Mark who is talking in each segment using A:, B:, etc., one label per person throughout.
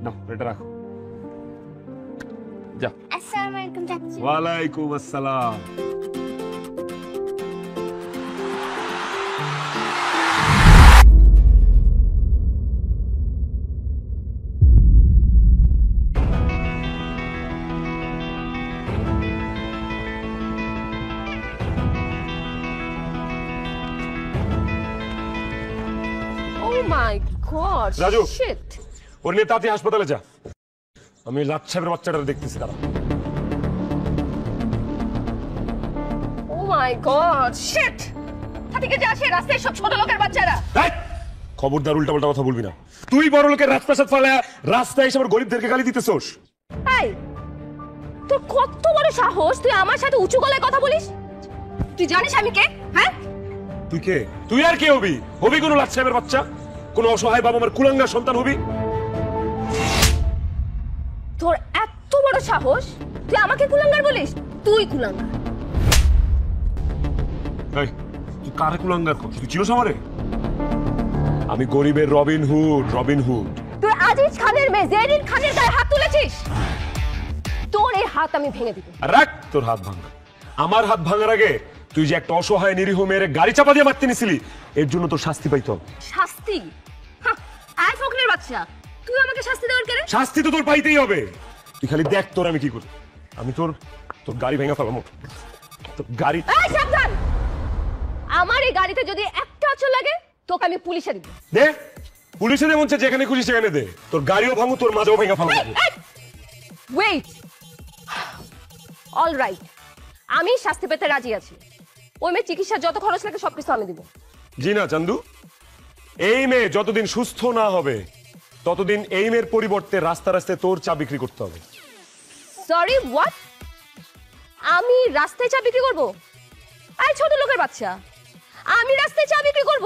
A: নাও এটা রাখো। যা।
B: আসসালামু আলাইকুম চাচি।
A: ওয়ালাইকুম আসসালাম।
C: মাই গড
A: রাজু
C: শিট
A: ওর নিয়ে তাড়াতাড়ি হাসপাতালে যা। আমি লাট সাহেবের বাচ্চাটা দেখতেছি তারা।
C: ও মাই গড শিট তাদেরকে যা আসে রাস্তায় সব ছোট লোকের বাচ্চারা।
A: খবরদার উল্টাপাল্টা কথা বলবি না। তুই বড় লোকের রাজপ্রাসাদ ফালায়া রাস্তায় এসে আবার গরিবদেরকে গালি দিতেছস।
C: এই তোর কত বড় সাহস তুই আমার সাথে উঁচু গলায় কথা বলিস? তুই জানিস আমি কে? হ্যাঁ
A: তুই কে? তুই আর কে হবি? হবি কোন লাট সাহেবের বাচ্চা? কোন অসহায় বাবা মার কুলাঙ্গার সন্তান হবি?
C: তোর এত বড় সাহস তুই আমাকে কুলাঙ্গার বলিস? তুই কুলাঙ্গার।
A: এই তুই কারে কুলাঙ্গার কর? তুই চিনোস আমারে? আমি গরিবের রবিন হুড। Robin Hood.
C: তুই আজিজ খানের মেয়ে জেরিন খানের গায়ে হাত তুলেছিস। তোর এই হাত আমি ভেঙে দিব।
A: রাখ তোর হাত ভাঙা। আমার হাত ভাঙার আগে তুই যে একটা অসহায় নিরীহ মেয়ের গাড়ি চাপা দিয়ে মারতে নিছিলি এর জন্য তোর শাস্তি পাইতে হবে।
C: শাস্তি? আয় ফকরের বাচ্চা তুই আমাকে শাস্তি দেওয়ার কেন?
A: শাস্তি তো তোর পাইতেই হবে। তুই খালি দেখ তোর আমি কি করি। আমি তোর তোর গাড়ি ভেঙে ফেলাম। তোর গাড়ি।
C: এই সাবধান, আমার এই গাড়িতে যদি একটা আঁচড় লাগে তোকে আমি পুলিশে দিব।
A: দে পুলিশে দে, মন চায় যেখানে খুশি সেখানে দে। তোর গাড়িও ভাঙো, তোর মাঝেও ভেঙে ফেলাম।
C: ওয়েট, অল রাইট, আমি শাস্তি পেতে রাজি আছি। ওই মেয়ে চিকিৎসার যত খরচ লাগে সবকিছু আমি দিব।
A: জি না চান্দু, এই মেয়ে যতদিন সুস্থ না হবে ততদিন এই মেয়ের পরিবর্তে রাস্তা রাস্তায় তোর চা বিক্রি করতে হবে।
C: Sorry what? আমি রাস্তায় চা বিক্রি করব? আরে ছোট লোকের বাচ্চা, আমি রাস্তায় চা বিক্রি করব?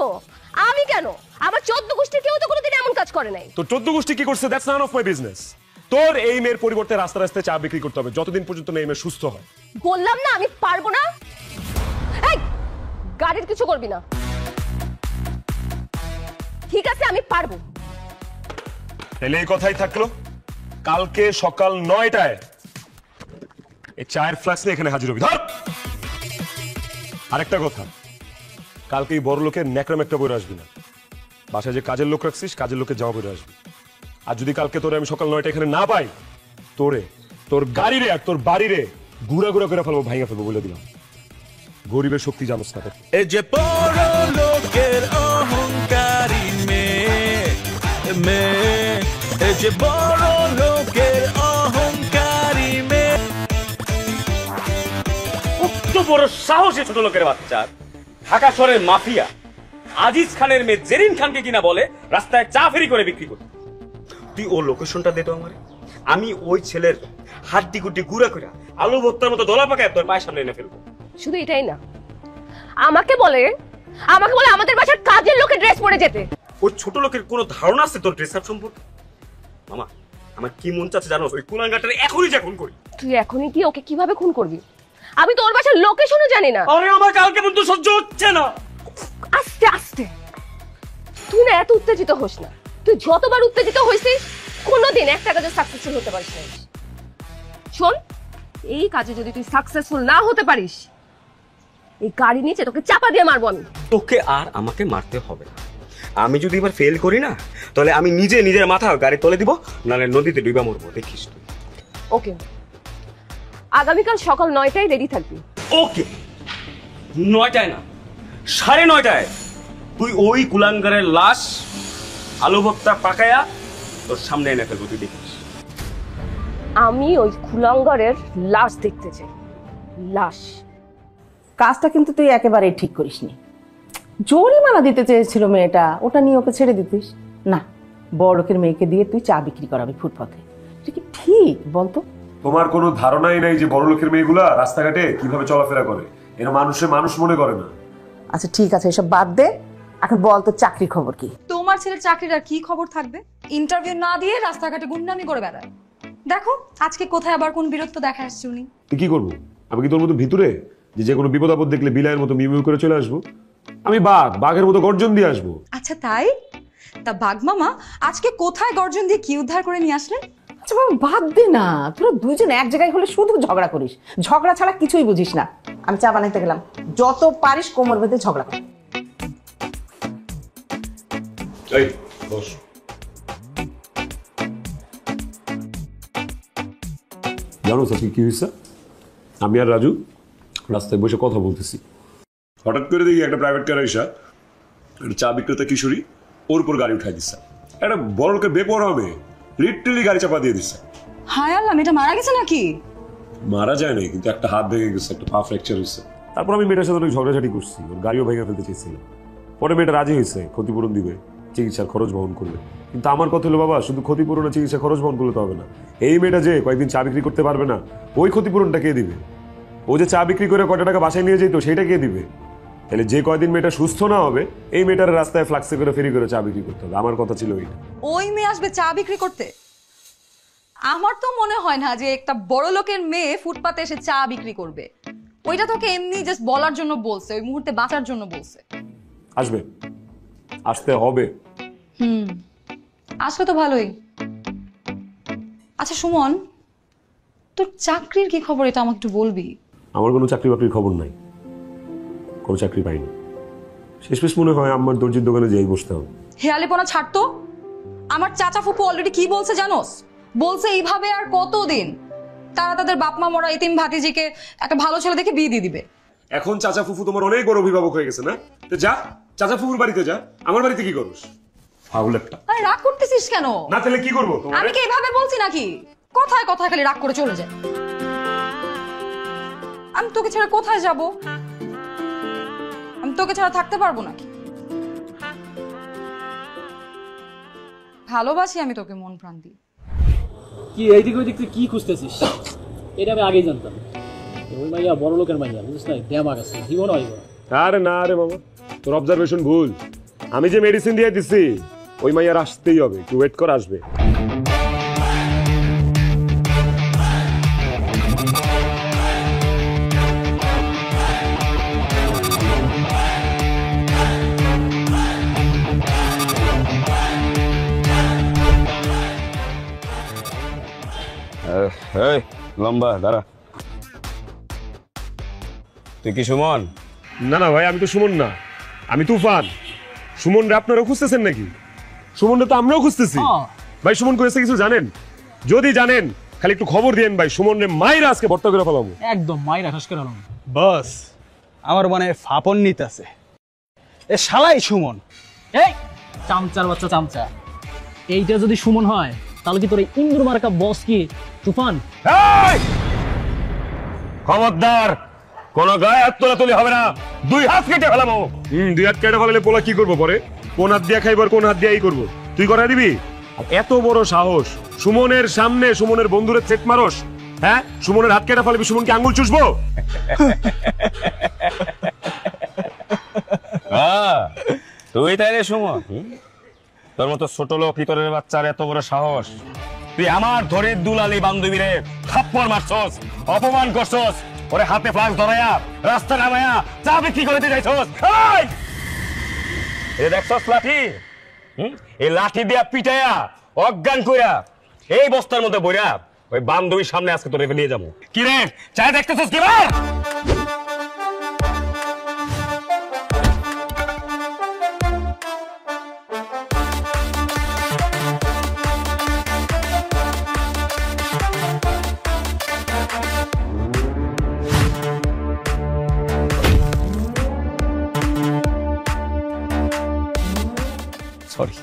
C: আমি কেন? আমার 14 গোষ্ঠীর কেউ তো কোনোদিন এমন কাজ করে নাই।
A: তো 14 গোষ্ঠী কি করছে that's none of my business. তোর এই মেয়ের পরিবর্তে রাস্তা রাস্তায় চা বিক্রি করতে হবে যতদিন পর্যন্ত না এই মেয়ে সুস্থ হয়।
C: বললাম না আমি পারবো না। এই গাড়ির কিছু করবি না। ঠিক আছে আমি পারবো।
A: তাহলে এই কথাই থাকলো, কালকে সকাল 9টায় এই চায়ের ফ্লাক্স নিয়ে এখানে হাজির হবি। ধর আরেকটা কথা, কালকে এই বড় লোকের ন্যাকড়াম একটা বইরে আসবি না। বাসায় যে কাজের লোক রাখছিস কাজের লোকের জামা বইরে আসবি। আর যদি কালকে তোরে আমি সকাল 9টায় এখানে না পাই, তোরে তোর গাড়িরে আর তোর বাড়িরে গুড়া গুড়া করে ফেলবো, ভাইয়া ফেলবো বলে দিলাম। গরিবের শক্তি জানোস না।
D: এই যে বড় লোকের অহংকারী মেয়ে, এই যে বড় লোকের অহংকারী মেয়ে।
E: কত বড় সাহস ছোট লোকের বাচ্চা! ঢাকা শহরের মাফিয়া আজিজ খানের মেয়ে জেরিন খানকে কিনা বলে রাস্তায় চা ফেরি করে বিক্রি করতে। তুই ও লোকেশনটা দে তো আমারে, আমি ওই ছেলের হাড্ডি গুড্ডি গুড়া করে আলু ভর্তার মতো দলা পাকায় তোর পায়ের সামনে এনে ফেলবো।
C: শুধু এটাই না, আমাকে বলে আমাদের বাসার কাজের লোকের ড্রেস পরে যেতে।
E: ওই ছোট লোকের কোনো ধারণা আছে তোর ড্রেস আপ সম্পর্কে? মামা আমার কি মন চাচ্ছে জানো, ওই কুলাঙ্গাটারে এখনই যা খুন করি।
C: তুই এখনই কি ওকে কিভাবে খুন করবি? আমি তো ওর বাসার লোকেশনও জানি না।
E: আরে আমার কালকে পর্যন্ত সহ্য হচ্ছে না।
C: আস্তে আস্তে, তুই না এত উত্তেজিত হোস না। তুই যতবার উত্তেজিত হইছিস কোনোদিন একটা কাজে সাকসেসফুল হতে পারিস না। শোন, এই কাজে যদি তুই সাকসেসফুল না হতে পারিস, এই গাড়ি নিচে তোকে চাপা দিয়ে মারবো আমি।
E: তোকে আর আমাকে মারতে হবে না। আমি যদি এবার ফেল করি না, তাহলে আমি নিজে নিজের মাথা গাড়ি তলে দিব, নাহলে নদীতে ডুবা মরবো, দেখিস তুই।
C: ওকে, আগামীকাল সকাল 9টায় রেডি থাকবি।
E: ওকে, 9টায় না 9:30টায় তুই ওই কুলাঙ্গারের লাশ আলু ভর্তা পাকায়া তোর সামনে এনে ফেলবো, তুই দেখিস।
C: আমি ওই কুলাঙ্গারের লাশ দেখতে চাই, লাশ।
F: কাজটা কিন্তু তুই একেবারেই ঠিক করিসনি। জরিমানা দিতে চেয়েছিল মেয়েটা, ওটা নিয়ে ওকে ছেড়ে দিতিস না। বড় লোকের মেয়েকে দিয়ে তুই চা বিক্রি করাবি ফুটপাতে, এটা কি ঠিক বলতো?
A: তোমার কোনো ধারণাই নাই যে বড় লোকের মেয়েগুলা রাস্তাঘাটে কিভাবে চলাফেরা করে। এরা মানুষে মানুষ মনে করে না।
F: আচ্ছা ঠিক আছে, এসব বাদ দে। এখন বল তো চাকরি খবর কি?
G: তোমার ছেলের চাকরির আর কি খবর থাকবে? ইন্টারভিউ না দিয়ে রাস্তাঘাটে গুন্ডামি করে বেড়ায়। দেখো আজকে কোথায় আবার কোন বীরত্ব দেখা আসছে উনি।
A: তুই কি করবো? আমি কি তোর মতো ভিতরে যে কোনো বিপদ আপদ দেখলে বিলাইয়ের মতো মিউ মিউ করে চলে আসবো? আমি বাঘের মতো গর্জন দিয়ে আসবো।
G: আচ্ছা তাই? তা বাঘ মামা আজকে কোথায় গর্জন দিয়ে কি উদ্ধার করে নিয়ে আসলেন?
F: আচ্ছা বাবা বাদ দে না, তোরা দুজন এক জায়গায় হলে শুধু ঝগড়া করিস, ঝগড়া ছাড়া কিছুই বুঝিস না। আমি চা বানাইতে গেলাম, যত পারিস কোমর বেঁধে ঝগড়া কর।
A: এই বস। জানো আজকে কি হয়েছে? আমি আর রাজু রাস্তায় বসে কথা বলতেছি, হঠাৎ করে দেখি একটা প্রাইভেট কার এসা একটা চা বিক্রেতা কিশোরী ওর উপর গাড়ি উঠাই দিচ্ছে। একটা বড় লোকের বেপরোয়া হবে, লিটারালি গাড়ি চাপা দিয়ে দিচ্ছে।
G: হায় আল্লাহ, মেয়েটা মারা গেছে নাকি?
A: মারা যায় নাই, কিন্তু একটা হাত ভেঙে গেছে, একটা পা ফ্র্যাকচার হয়েছে। তারপর আমি মেয়েটার সাথে অনেক ঝগড়াঝাটি করছি, ওর গাড়িও ভেঙে ফেলতে চেয়েছিল। পরে মেয়েটা রাজি হয়েছে, ক্ষতিপূরণ দিবে, চিকিৎসার খরচ বহন করবে। কিন্তু আমার কথা হলো বাবা, শুধু ক্ষতিপূরণ আর চিকিৎসা খরচ বহন করলে তো হবে না। এই মেয়েটা যে কয়েকদিন চা বিক্রি করতে পারবে না, ওই ক্ষতিপূরণটা কে দিবে? ও যে চা বিক্রি করে কত টাকা বাসায় নিয়ে যেত সেটা কে দিবে? তাহলে যে কয়দিন মেয়েটা সুস্থ না হবে, এই মেয়েটার রাস্তায় ফ্লাক্সে করে ফেরি করে চা বিক্রি করতে হবে। আমার কথা ছিল ওইটা।
G: ওই মেয়ে আসবে চা বিক্রি করতে? আমার তো মনে হয় না যে একটা বড় লোকের মেয়ে ফুটপাতে এসে চা বিক্রি করবে। ওইটা তোকে এমনি জাস্ট বলার জন্য বলছে, ওই মুহূর্তে বাঁচার জন্য বলছে।
A: আসবে, আসতে হবে।
G: আসলে তো ভালোই। আচ্ছা সুমন, তোর চাকরির কি খবর এটা আমাকে একটু বলবি?
A: আমার কোনো চাকরি বাকরির খবর নাই, কোনো চাকরি পাইনি। শেষমেশ মনে হয় আমার দর্জির দোকানে যেই বসতে হবে।
G: হেয়ালিপনা ছাড়তো। আমার চাচা ফুপু অলরেডি কি বলছে জানোস? বলছে এইভাবে আর কতদিন তারা তাদের বাপ মা মরা এতিম ভাতিজিকে একটা ভালো ছেলে দেখে বিয়ে দিয়ে দিবে।
A: এখন চাচা ফুফু তোমার অনেক বড় অভিভাবক হয়ে গেছে না? তো যা চাচা ফুফুর বাড়িতে যা, আমার বাড়িতে কি করস? ফাউল একটা।
G: আরে রাগ করতেছিস কেন?
A: না তাহলে কি করবো?
G: আমি কি এইভাবে বলছি নাকি? কথায় কথায় খালি রাগ করে চলে যায়। আমি তোকে ছাড়া কোথায় যাব? আমি তোকে ছাড়া থাকতে পারবো নাকি? ভালোবাসি আমি তোকে মন প্রাণ দিয়ে।
B: কি এইদিকে ওইদিক তুই কি খুঁজতেছিস? এটা আমি আগেই জানতাম। ওই মাইয়া বড় লোকের মাইয়া, বুঝিস না? দেমাগ আছে, জীবন হইব।
A: আরে না রে মামা, তোর অবজারভেশন ভুল। আমি যে মেডিসিন দিয়ে দিছি ওই মাইয়ার আসতেই হবে, একটু ওয়েট কর, আসবে।
E: এই লম্বা দাঁড়া, তুই কি সুমন?
A: না না ভাই, আমি তো সুমন না, আমি তুফান। সুমন রে আপনারাও খুঁজতেছেন নাকি? সুমন রে তো আমরাও খুঁজতেছি। ভাই সুমন করেছে কিছু জানেন? যদি জানেন খালি একটু খবর দিয়েন ভাই। সুমন রে মাইরা আজকে ভর্তা করে ফেলাবো।
B: একদম মাইরা ঠাস করে আলাম।
H: বস, আমার মনে ফাপন নিতেছে। এ শালাই সুমন।
B: এই চামচার বাচ্চা চামচা, এইটা যদি সুমন হয় তাহলে কি তোর এই ইন্দুর মার্কা বস কি তুফান?
A: খবরদার, কোন গায়ে হাত তোলাতুলি হবে না, দুই হাত কেটে ফেলাবো। দুই হাত কেটে ফেলালে পোলা কি করবো পরে? কোন হাত দিয়ে খাইবার, কোন হাত দিয়েই করবো? তুই করাই দিবি? এত বড় সাহস, সুমনের সামনে সুমনের বন্ধুরে চেট মারস? হ্যাঁ, সুমনের হাত কেটে ফেলাবি, সুমনকে আঙ্গুল চুষবো?
E: তুই তাই রে সুমন? তোর মতো ছোট লোক ভিতরের বাচ্চার এত বড় সাহস? তুই আমার ধরে দুলালি বান্ধবীরে থাপ্পড় মারছস, অপমান করছস, ওরে হাতে ফ্লাক্স ধরাইয়া রাস্তা নামাইয়া চা বিক্রি করে দিয়ে যাইছস। এই দেখছস লাঠি? এই লাঠি দিয়া পিটাইয়া অজ্ঞান কইরা এই বস্তার মধ্যে বইরা ওই বান্ধবীর সামনে আজকে তোরে নিয়ে যাবো। কি রে, চাই দেখতেছস কি রে? সরি,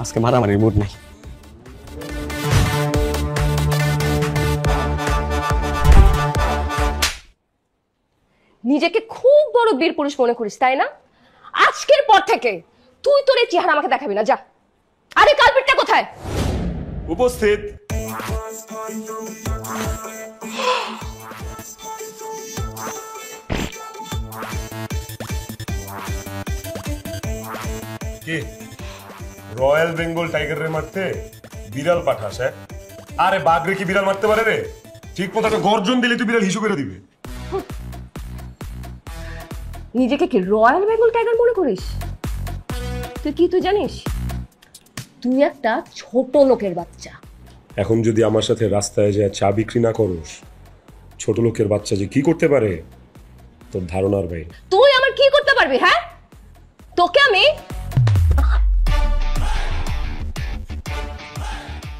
E: আজকে মারামারির মুড নাই।
C: নিজেকে খুব বড় বীর পুরুষ মনে করিস তাই না? আজকের পর থেকে তুই তোর এই চেহারা আমাকে দেখাবি না, যা। আরে কালপিটটা কোথায়?
A: উপস্থিত। কি রয়্যাল বেঙ্গল টাইগার রে মারতে বিড়াল পাঠাস? হ্যাঁ, আরে বাঘরে কি বিড়াল মারতে পারে রে? ঠিক মতো একটা গর্জন দিলে তুই বিড়াল হিসু করে দিবে।
C: নিজেকে কি রয়্যাল বেঙ্গল টাইগার মনে করিস? তুই জানিস তুই একটা ছোট লোকের বাচ্চা।
A: এখন যদি আমার সাথে রাস্তায় যায় চা বিক্রি না করোস, ছোট লোকের বাচ্চা যে কি করতে পারে তোর ধারণার বাইরে।
C: তুই আমার কি করতে পারবি? হ্যাঁ, তোকে আমি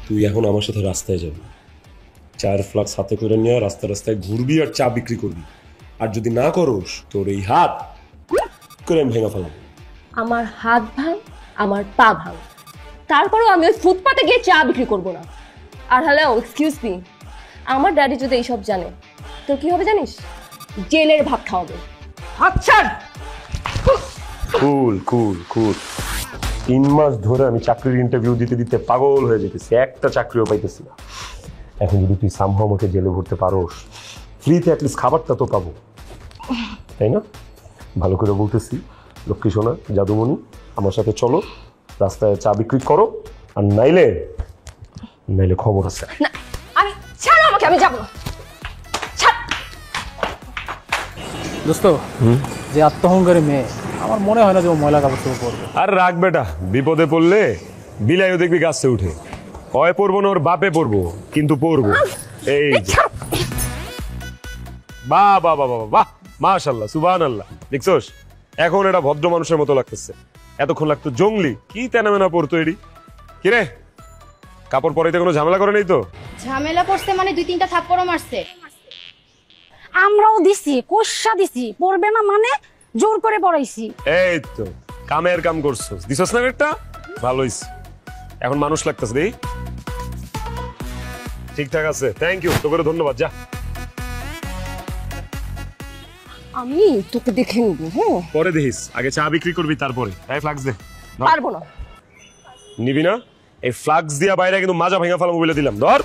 A: তুই এখন আমার সাথে রাস্তায় যাবি, চার ফ্লাক্স হাতে করে নিয়ে রাস্তায় রাস্তায় ঘুরবি আর চা বিক্রি করবি। আর যদি না করোস তোর এই হাত করে আমি ভেঙে ফেলাম।
C: আমার হাত ভাঙ, আমার পা ভাঙ, তারপরেও আমি ওই ফুটপাতে গিয়ে চা বিক্রি করব না। আর হ্যালো, এক্সকিউজ মি, আমার ড্যাডি যদি এইসব জানে তোর কি হবে জানিস? জেলের ভাত খাওয়াবে। আচ্ছা,
A: কুল কুল কুল। 3 মাস ধরে আমি চাকরির ইন্টারভিউ দিতে দিতে পাগল হয়ে যেতেছি, একটা চাকরিও পাইতেছি না। এখন যদি তুই সামহাও আমাকে জেলে ভরতে পারোস, ফ্রিতে অ্যাটলিস্ট খাবারটা তো পাবো, তাই না? ভালো করে বলতেছি, লক্ষ্মী সোনা, জাদুমণি, আমার সাথে চলো, রাস্তায় চা বিক্রি করো। আর নাইলে নাইলে খবর আছে।
C: না, আমি ছাড়ো আমাকে, আমি যাবো না। ছাড়।
B: দোস্ত, যে আত্মহংকারী মেয়ে, আমার মনে হয় না যে ও ময়লা কাপড় চোপড় পরবে।
A: আর রাখ বেটা, বিপদে পড়লে বিলাইও দেখবি গাছে উঠে। হয় পড়বো না, ওর বাপে পড়বো, কিন্তু পড়বো। এই যে। বাহ বাহ বাহ বাহ বাহ, মাশাআল্লাহ, সুবহানাল্লাহ। দেখছোস, এখন এটা ভদ্র মানুষের মতো লাগতেছে। এতক্ষণ লাগতো জঙ্গলি। কি তেনামেনা পড়তো এডি? কিরে, কাপড় পরাইতে কোনো ঝামেলা করে নেই তো?
I: ঝামেলা পড়ছে মানে 2-3টা থাপ্পড়ও মারছে। আমরাও দিছি, কোষা দিছি, পড়বে না মানে জোর করে পড়াইছি।
A: এই তো কামের কাম করছো, দিছস না একটা? ভালো হইছে, এখন মানুষ লাগতেছে। দেই ঠিকঠাক আছে, থ্যাংক ইউ, তোকে ধন্যবাদ। যা,
C: আমি তোকে দেখে নিবো। হ্যাঁ,
A: পরে দেখিস, আগে চা বিক্রি করবি তারপরে। এই ফ্লাক্স দে।
C: পারবো না।
A: নিবি না? এই ফ্লাক্স দিয়া বাইরে কিন্তু মাজা ভাঙা ফেলাম বলে দিলাম। ধর।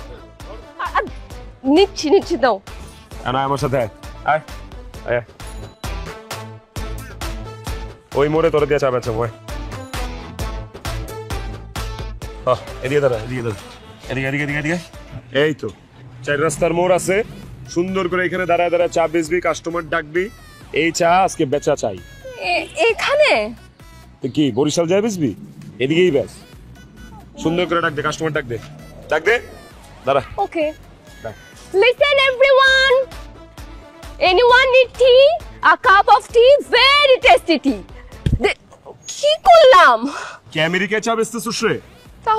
C: নিচ্ছি নিচ্ছি, দাও।
A: না, আমার সাথে আয় আয় আয়। ওই মোড়ে তোরে দিয়ে চা বেচা মই। এদিকে দাঁড়া, এদিকে দাঁড়া, এদিকে এদিকে এদিকে এদিকে। এই তো 4 রাস্তার মোড় আছে, সুন্দর করে এখানে দাঁড়ায় দাঁড়ায় চা বেচবি, কাস্টমার ডাকবি। এই চা আজকে বেচা চাই।
C: এখানে
A: তুই কি বরিশাল যায় বেচবি? এদিকেই বেচ, সুন্দর করে ডাক দে, কাস্টমার ডাক দে, ডাক দে, দাঁড়া।
C: ওকে, listen everyone, anyone need tea? A cup of tea, very tasty tea. কি করলাম?
A: কি আমেরিকায় চা বেচতেছস রে?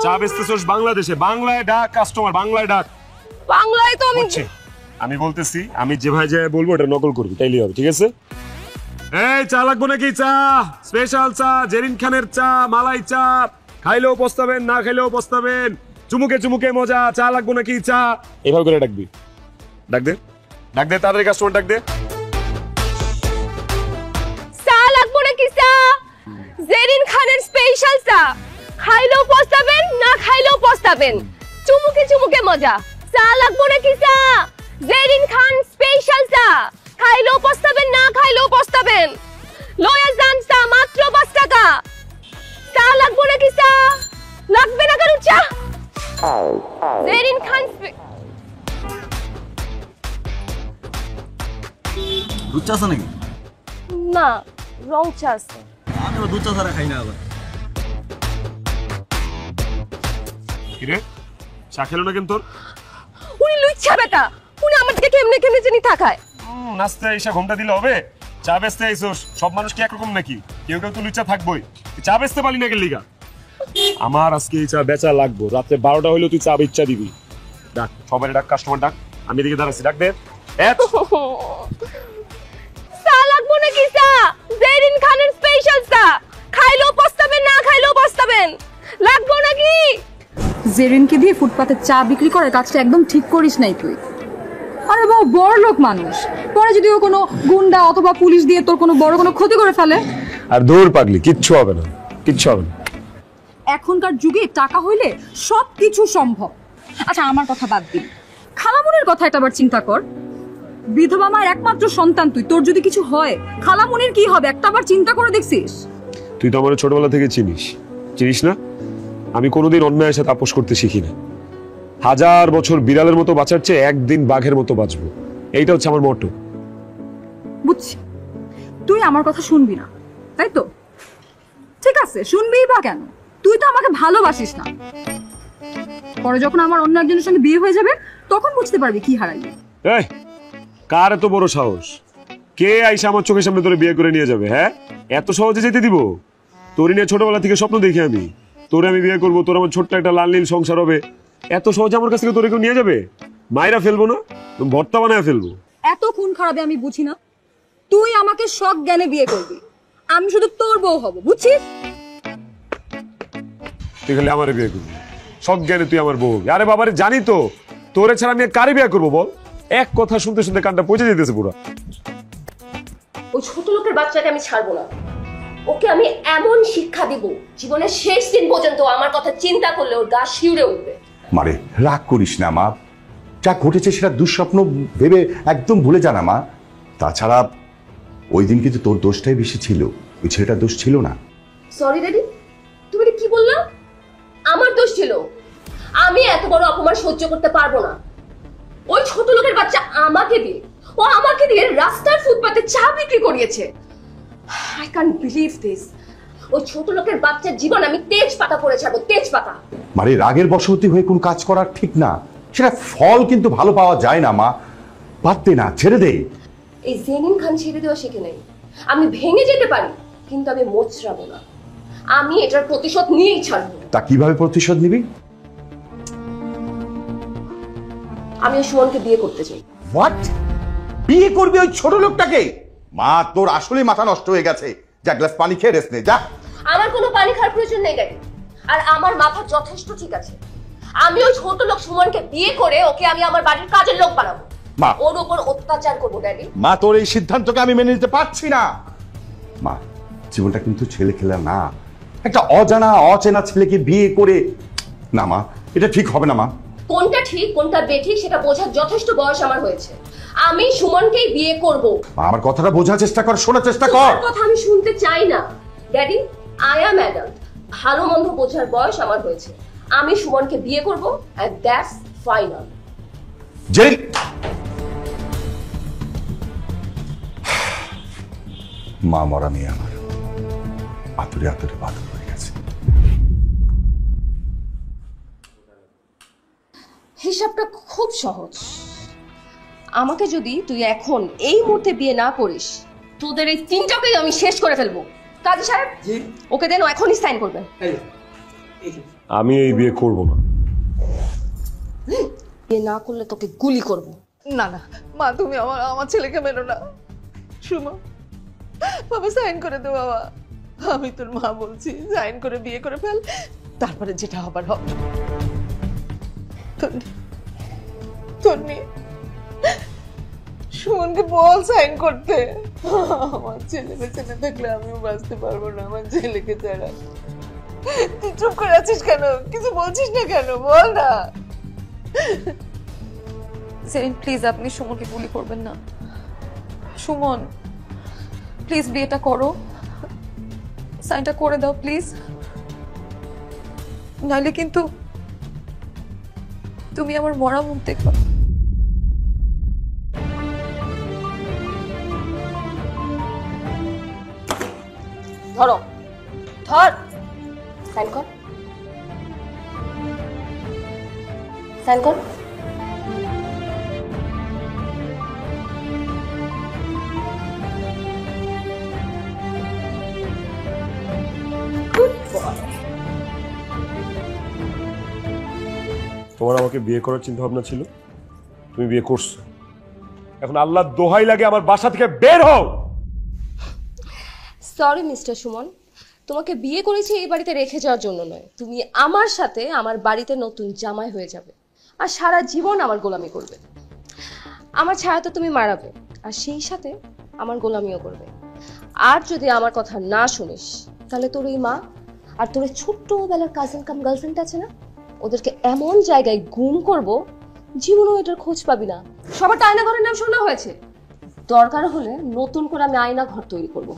A: চা বেচতেছস বাংলাদেশে। বাংলায় ডাক কাস্টমার, বাংলায় ডাক।
C: বাংলায় তো আমি
A: আমি বলতেছি, আমি যে ভাই যায় বলবো এটা নকল করবি, তাইলেই হবে, ঠিক আছে? এই চা লাগবো নাকি? চা স্পেশাল চা, জেরিন খানের চা, মালাই চা, খাইলেও পস্তাবেন, না খাইলেও পস্তাবেন, চুমুকে চুমুকে মজা। চা লাগবো নাকি? চা। এভাবে করে ডাকবি, ডাক দে, ডাক দে, তাড়াতাড়ি কাস্টমার ডাক দে।
C: চা লাগবো নাকি? চা, জেরিন খানের স্পেশাল চা, খাইলেও পস্তাবেন, না খাইলেও পস্তাবেন, চুমুকে চুমুকে মজা। চা লাগবো নাকি? চা, জেরিন খান স্পেশাল চা, খাইলেও পস্তাবেন, না খাইলেও পস্তাবেন, লয়া যান চা মাত্র 5 টাকা। চা লাগবো নাকি? চা লাগবে না কারণ চা, জেরিন খান
H: দুধ চা আছে নাকি?
C: না, রং চা আছে।
H: আমি দুধ চা ছাড়া খাই না। আবার
A: কিরে, চা খেলো না কেন তোর?
C: উনি লুচ্ছা বেটা, উনি আমার দিকে কেমনে কেমনে জানি তাকায়।
A: নাস্তা এসে ঘুমটা দিলে হবে? চা বেচতে আইসোস, সব মানুষ কি একরকম নাকি? কেউ কেউ তো লুচ্চা থাকবোই। চা বেচতে পারলি না কেন লিগা? আমার আজকে এই চা বেচা লাগবো। রাতে 12টা হইলেও তুই চা বেচা দিবি। ডাক, সবাই ডাক, কাস্টমার ডাক। আমি এদিকে দাঁড়াচ্ছি, ডাক দে।
C: চা লাগবো নাকি? চা, জেরিন খানের স্পেশাল চা, খাইলেও পস্তাবেন, না খাইলেও পস্তাবেন, লাগবো নাকি?
G: জেরিনকে দিয়ে ফুটপাতে চা বিক্রি করার কাজটা একদম ঠিক করিস নাই তুই। আরে বাবা, বড় লোক মানুষ, পরে যদি ও কোনো গুন্ডা অথবা পুলিশ দিয়ে তোর কোনো বড় কোনো ক্ষতি করে ফেলে।
A: আর দৌড় পাগলি, কিচ্ছু হবে না, কিচ্ছু হবে না।
G: এখনকার যুগে টাকা হইলে সবকিছু সম্ভব। আচ্ছা, আমার কথা বাদ দিন, খালামুনির কথা একটা বার চিন্তা কর। বিধবা মায়ের একমাত্র সন্তান তুই, তোর যদি কিছু হয় খালামুনির কি হবে একটাবার চিন্তা করে দেখছিস?
A: তুই তো আমার ছোটবেলা থেকে চিনিস, চিনিস না? আমি কোনোদিন অন্যায়ের সাথে আপোষ করতে শিখি না। 1000 বছর বিড়ালের মতো বাঁচার চেয়ে একদিন বাঘের মতো বাঁচবো, এইটা হচ্ছে আমার মটো।
G: বুঝছি, তুই আমার কথা শুনবি না, তাই তো? ঠিক আছে, শুনবিই বা কেন? তুই তো আমাকে ভালোবাসিস না। পরে যখন আমার অন্য একজনের সঙ্গে বিয়ে হয়ে যাবে তখন বুঝতে পারবি কি হারাইলি।
A: এই কার এত বড় সাহস? কে আইসা আমার চোখের সামনে তোরে বিয়ে করে নিয়ে যাবে? হ্যাঁ, এত সহজে যেতে দিব? তোরে নিয়ে ছোটবেলা থেকে স্বপ্ন দেখি আমি, তোরে আমি বিয়ে করবো, তোর আমার ছোট্ট একটা লাল নীল সংসার হবে। এত সহজে আমার কাছ থেকে তোরে কেউ নিয়ে যাবে? মায়েরা ফেলবো না, ভর্তা বানায় ফেলবো।
G: এত খুন খারাপে আমি বুঝি না। তুই আমাকে শখ জ্ঞানে বিয়ে করবি, আমি শুধু তোর বউ হব, বুঝছিস?
A: তুই খালি আমারে বিয়ে করবি, সব জ্ঞানে তুই আমার বউ। আরে বাবারে জানি তো, তোরে ছাড়া আমি কারে বিয়ে করবো বল? এক কথা শুনতে শুনতে কানটা পচে যেতেছে পুরো।
C: ওই ছোট লোকের বাচ্চাকে আমি ছাড়বো না। ওকে আমি এমন শিক্ষা দিব, জীবনের শেষ দিন পর্যন্ত আমার কথা চিন্তা করলে ওর গা শিউরে উঠবে।
J: মারে রাগ করিস না মা, যা ঘটেছে সেটা দুঃস্বপ্ন ভেবে একদম ভুলে যা না মা। তাছাড়া ওই দিন কিন্তু তোর দোষটাই বেশি ছিল, ওই ছেলেটার দোষ ছিল না।
C: সরি ড্যাডি, তুমি কি বললা? আমার দোষ ছিল? আমি এত বড় অপমান সহ্য করতে পারবো না। ওই ছোট লোকের বাচ্চা আমাকে দিয়ে রাস্তার ফুটপাতে চা বিক্রি করিয়েছে। I can't believe this. ওই ছোট লোকের বাচ্চার জীবন আমি তেজপাতা করে ছাড়বো, তেজপাতা।
J: মারে রাগের বশবর্তী হয়ে কোন কাজ করা ঠিক না, সেটা ফল কিন্তু ভালো পাওয়া যায় না মা। পারতে না, ছেড়ে দে।
C: এই জেনিন খান ছেড়ে দেওয়া শিখে নেই। আমি ভেঙে যেতে পারি কিন্তু আমি মোচড়াবো না। আমি এটার প্রতিশোধ নিয়েই ছাড়বো।
J: তা কিভাবে প্রতিশোধ নিবি?
C: আমি সুমনকে বিয়ে করতে চাই।
J: হোয়াট? বিয়ে করবি ওই ছোট লোকটাকে? মা তোর আসলে মাথা নষ্ট হয়ে গেছে, যা গ্লাস পানি খেয়ে রেস্ট নে যা।
C: আমার কোনো পানি খাওয়ার প্রয়োজন নেই ড্যাডি, আর আমার মাথা যথেষ্ট ঠিক আছে। আমি ওই ছোট লোক সুমনকে বিয়ে করে ওকে আমি আমার বাড়ির কাজের লোক বানাবো,
J: মা
C: ওর উপর অত্যাচার করবো। ড্যাডি,
J: মা তোর এই সিদ্ধান্তকে আমি মেনে নিতে পারছি না। মা জীবনটা কিন্তু ছেলে খেলা না, একটা অজানা অচেনা ছেলেকে বিয়ে করে না মা, এটা ঠিক হবে না মা।
C: কোনটা ঠিক কোনটা বেঠিক সেটা বোঝার যথেষ্ট বয়স আমার হয়েছে। আমি সুমনকেই বিয়ে করব।
J: মা আমার কথাটা বোঝার চেষ্টা কর, শোনার চেষ্টা কর।
C: তোমার কথা আমি শুনতে চাই না ড্যাডি। আই অ্যাম অ্যাডাল্ট, ভালো মন্দ বোঝার বয়স আমার হয়েছে। আমি সুমনকে বিয়ে করব এন্ড দ্যাটস ফাইনাল।
J: জেন মা মরা মেয়ে আমার আতুরে আতুরে বাদল হয়ে গেছে।
C: হিসাবটা খুব সহজ। আমাকে যদি তুই এখন এই মুহূর্তে বিয়ে না করিস, তোদের এই তিনটাকেই আমি শেষ করে ফেলবো। কাজী সাহেব, ওকে দেন, ও এখনই সাইন করবেন।
A: আমি এই বিয়ে করবো না।
C: বিয়ে না করলে তোকে গুলি করব।
F: না না মা, তুমি আমার ছেলেকে মেনো না। সুমা, বাবা সাইন করে দে বাবা। আমি তোর মা বলছি, সাইন করে বিয়ে করে ফেল, তারপরে যেটা হবার হবে। তন্নি, সুমনকে বল সাইন করতে। আমার ছেলে বেঁচে না থাকলে আমিও বাঁচতে পারবো না আমার ছেলেকে ছাড়া। তুই চুপ করে আছিস কেন? কিছু বলছিস না কেন? বল না।
K: সেরিন প্লিজ, আপনি সুমনকে গুলি করবেন না। সুমন প্লিজ বিয়েটা করো, সাইনটা করে দাও প্লিজ, নাইলে কিন্তু তুমি আমার মরা মুখ দেখবা।
C: ধরো, ধর, সাইন কর, সাইন কর।
A: তোমার আমাকে বিয়ে করার চিন্তা ভাবনা ছিল, তুমি বিয়ে করছো। এখন আল্লাহ দোহাই লাগে আমার বাসা থেকে বের হও।
C: সরি মিস্টার সুমন, তোমাকে বিয়ে করেছি এই বাড়িতে রেখে যাওয়ার জন্য নয়। তুমি আমার সাথে আমার বাড়িতে নতুন জামাই হয়ে যাবে আর সারা জীবন আমার গোলামি করবে। আমার ছায়া তো তুমি মারাবে আর সেই সাথে আমার গোলামিও করবে। আর যদি আমার কথা না শুনিস তাহলে তোর এই মা আর তোর ছোট্টবেলার কাজিন কাম গার্লফ্রেন্ড আছে না, ওদেরকে এমন জায়গায় গুম করব জীবনেও এটার খোঁজ পাবি না। সবার তো আয়না ঘরের নাম শোনা হয়েছে, দরকার হলে নতুন করে আমি আয়না ঘর তৈরি করব।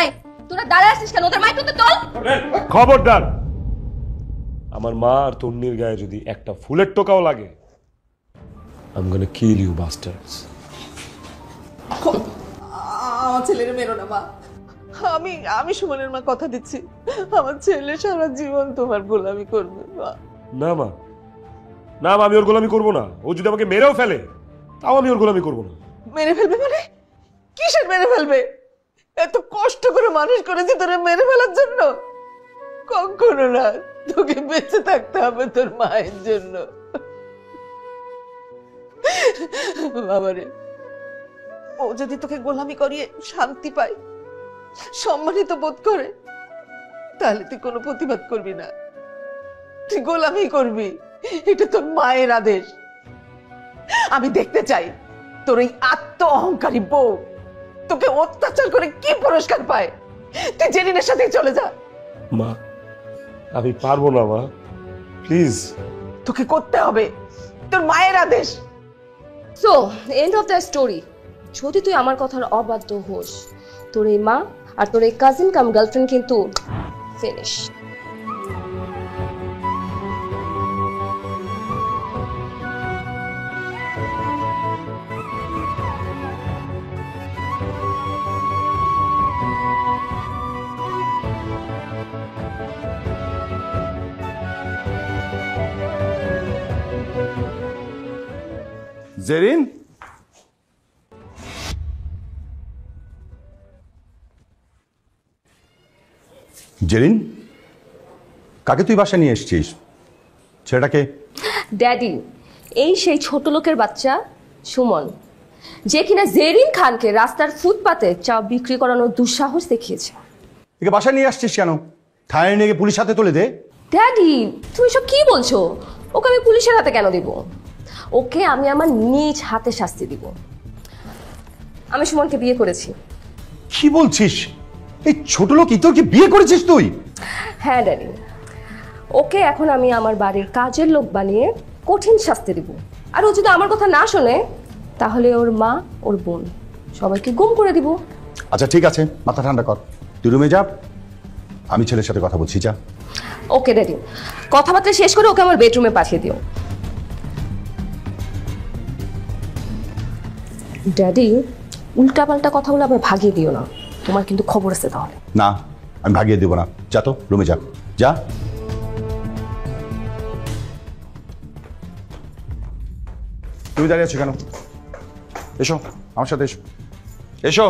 C: এই তোরা দাঁড়ায় আছিস কেন? ওদের মাইক তো তোল।
A: খবরদার, আমার মা আর তন্নির গায়ে যদি একটা ফুলের টোকাও লাগে, I'm gonna kill you bastards.
F: আমার ছেলের মেরো না মা, আমি আমি সুমনের মা কথা দিচ্ছি, আমার ছেলে সারা জীবন তোমার গোলামি করবে। মা
A: না মা, না মা, আমি ওর গোলামি করবো না। ও যদি আমাকে মেরেও ফেলে তাও আমি ওর গোলামি করবো না।
F: মেরে ফেলবে মানে? কিসের মেরে ফেলবে? এত কষ্ট করে মানুষ করেছি তোরে মেরে ফেলার জন্য? কখনো না, তোকে বেঁচে থাকতে হবে তোর মায়ের জন্য। বাবারে, ও যদি তোকে গোলামি করিয়ে শান্তি পায়, সম্মানিত বোধ করে, তাহলে তুই কোনো প্রতিবাদ করবি না, তুই গোলামি করবি। এটা তোর মায়ের আদেশ। আমি দেখতে চাই তোর এই আত্ম অহংকারী বউ তোকে অত্যাচার করে কি পুরস্কার পায়। তুই জেরিনের সাথে চলে যা।
A: মা, আমি পারবো না মা, প্লিজ।
F: তোকে করতে হবে, তোর মায়ের আদেশ।
C: So end of the story. যদি তুই আমার কথার অবাধ্য হোস, তোর এই মা আর তোর এই কাজিন কাম গার্লফ্রেন্ড কিন্তু ফিনিশ।
J: জেরিন, জেরিন, কাকে তুই বাসা নিয়ে এসেছিস? ছেলেটাকে?
C: ড্যাডি, এই সেই ছোট লোকের বাচ্চা সুমন, যে কিনা জেরিন খানকে রাস্তার ফুটপাতে চা বিক্রি করানোর দুঃসাহস দেখিয়েছে।
J: একে বাসা নিয়ে আসছিস কেন? থানায় নিয়ে গিয়ে পুলিশ হাতে তুলে দে।
C: ড্যাডি, তুমি সব কি বলছো? ওকে আমি পুলিশের হাতে কেন দিব? ওকে আমি আমার নিজ হাতে শাস্তি দিব। আমি সুমনকে বিয়ে করেছি।
J: কি বলছিস? এই ছোট লোক ইতরকে বিয়ে করেছিস তুই?
C: হ্যাঁ ড্যাডি, ওকে এখন আমি আমার বাড়ির কাজের লোক বানিয়ে কঠিন শাস্তি দিব। আর ও যদি আমার কথা না শোনে, তাহলে ওর মা, ওর বোন সবাইকে গুম করে দিব।
J: আচ্ছা ঠিক আছে, মাথা ঠান্ডা কর, তুই রুমে যা, আমি ছেলের সাথে কথা বলছি, যা।
C: ওকে ড্যাডি, কথাবার্তা শেষ করে ওকে আমার বেডরুমে পাঠিয়ে দিও। ড্যাডি, উল্টাপাল্টা কথাগুলো আবার ভাগিয়ে দিও না, তোমার কিন্তু খবর আছে তাহলে।
J: না, আমি ভাগিয়ে দেবো না, যা তো রুমে যা, যা। তুমি দাঁড়িয়ে আছো কেন? এসো আমার সাথে, এসো এসো,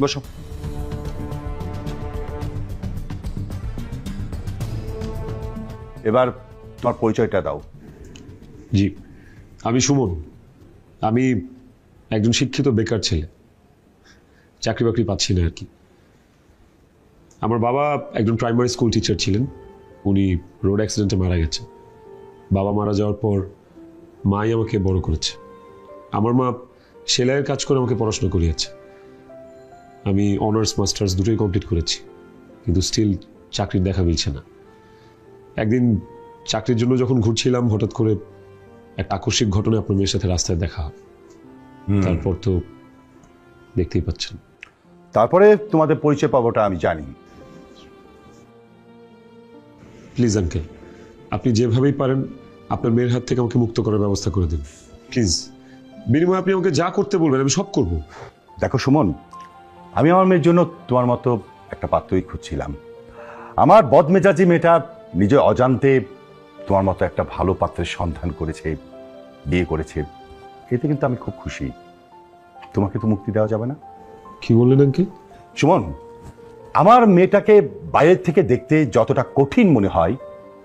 J: বসো। এবার তোমার পরিচয়টা দাও।
A: জি, আমি সুমন। আমি একজন শিক্ষিত বেকার ছেলে, চাকরি বাকরি পাচ্ছি না আর কি। আমার বাবা একজন প্রাইমারি স্কুল টিচার ছিলেন, উনি রোড অ্যাক্সিডেন্টে মারা গেছে। বাবা মারা যাওয়ার পর মাই আমাকে বড় করেছে। আমার মা সেলাইয়ের কাজ করে আমাকে পড়াশোনা করিয়েছে। আমি অনার্স মাস্টার্স দুটোই কমপ্লিট করেছি, কিন্তু স্টিল চাকরির দেখা মিলছে না। একদিন চাকরির জন্য যখন ঘুরছিলাম, হঠাৎ করে একটা আকস্মিক ঘটনা আপনার মেয়ের সাথে রাস্তায় দেখা হয়। তারপর তো দেখতেই পাচ্ছেন।
J: তারপরে তোমাদের পরিচয় পাবোটা আমি জানি।
A: প্লিজ আঙ্কেল, আপনি যেভাবেই পারেন আপনার মেয়ের হাত থেকে আমাকে মুক্ত করার ব্যবস্থা করে দিন প্লিজ। বিনিময়ে আপনি আমাকে যা করতে বলবেন আমি সব করব।
J: দেখো সুমন, আমি আমার মেয়ের জন্য তোমার মতো একটা পাত্রই খুঁজছিলাম। আমার বদমেজাজি মেয়েটা নিজে অজান্তে তোমার মতো একটা ভালো পাত্রের সন্ধান করেছে, বিয়ে করেছে, এতে কিন্তু আমি খুব খুশি। তোমাকে তো মুক্তি দেওয়া যাবে না।
A: কি বললেন আঙ্কেল?
J: সুমন, আমার মেয়েটাকে বাইরের থেকে দেখতে যতটা কঠিন মনে হয়,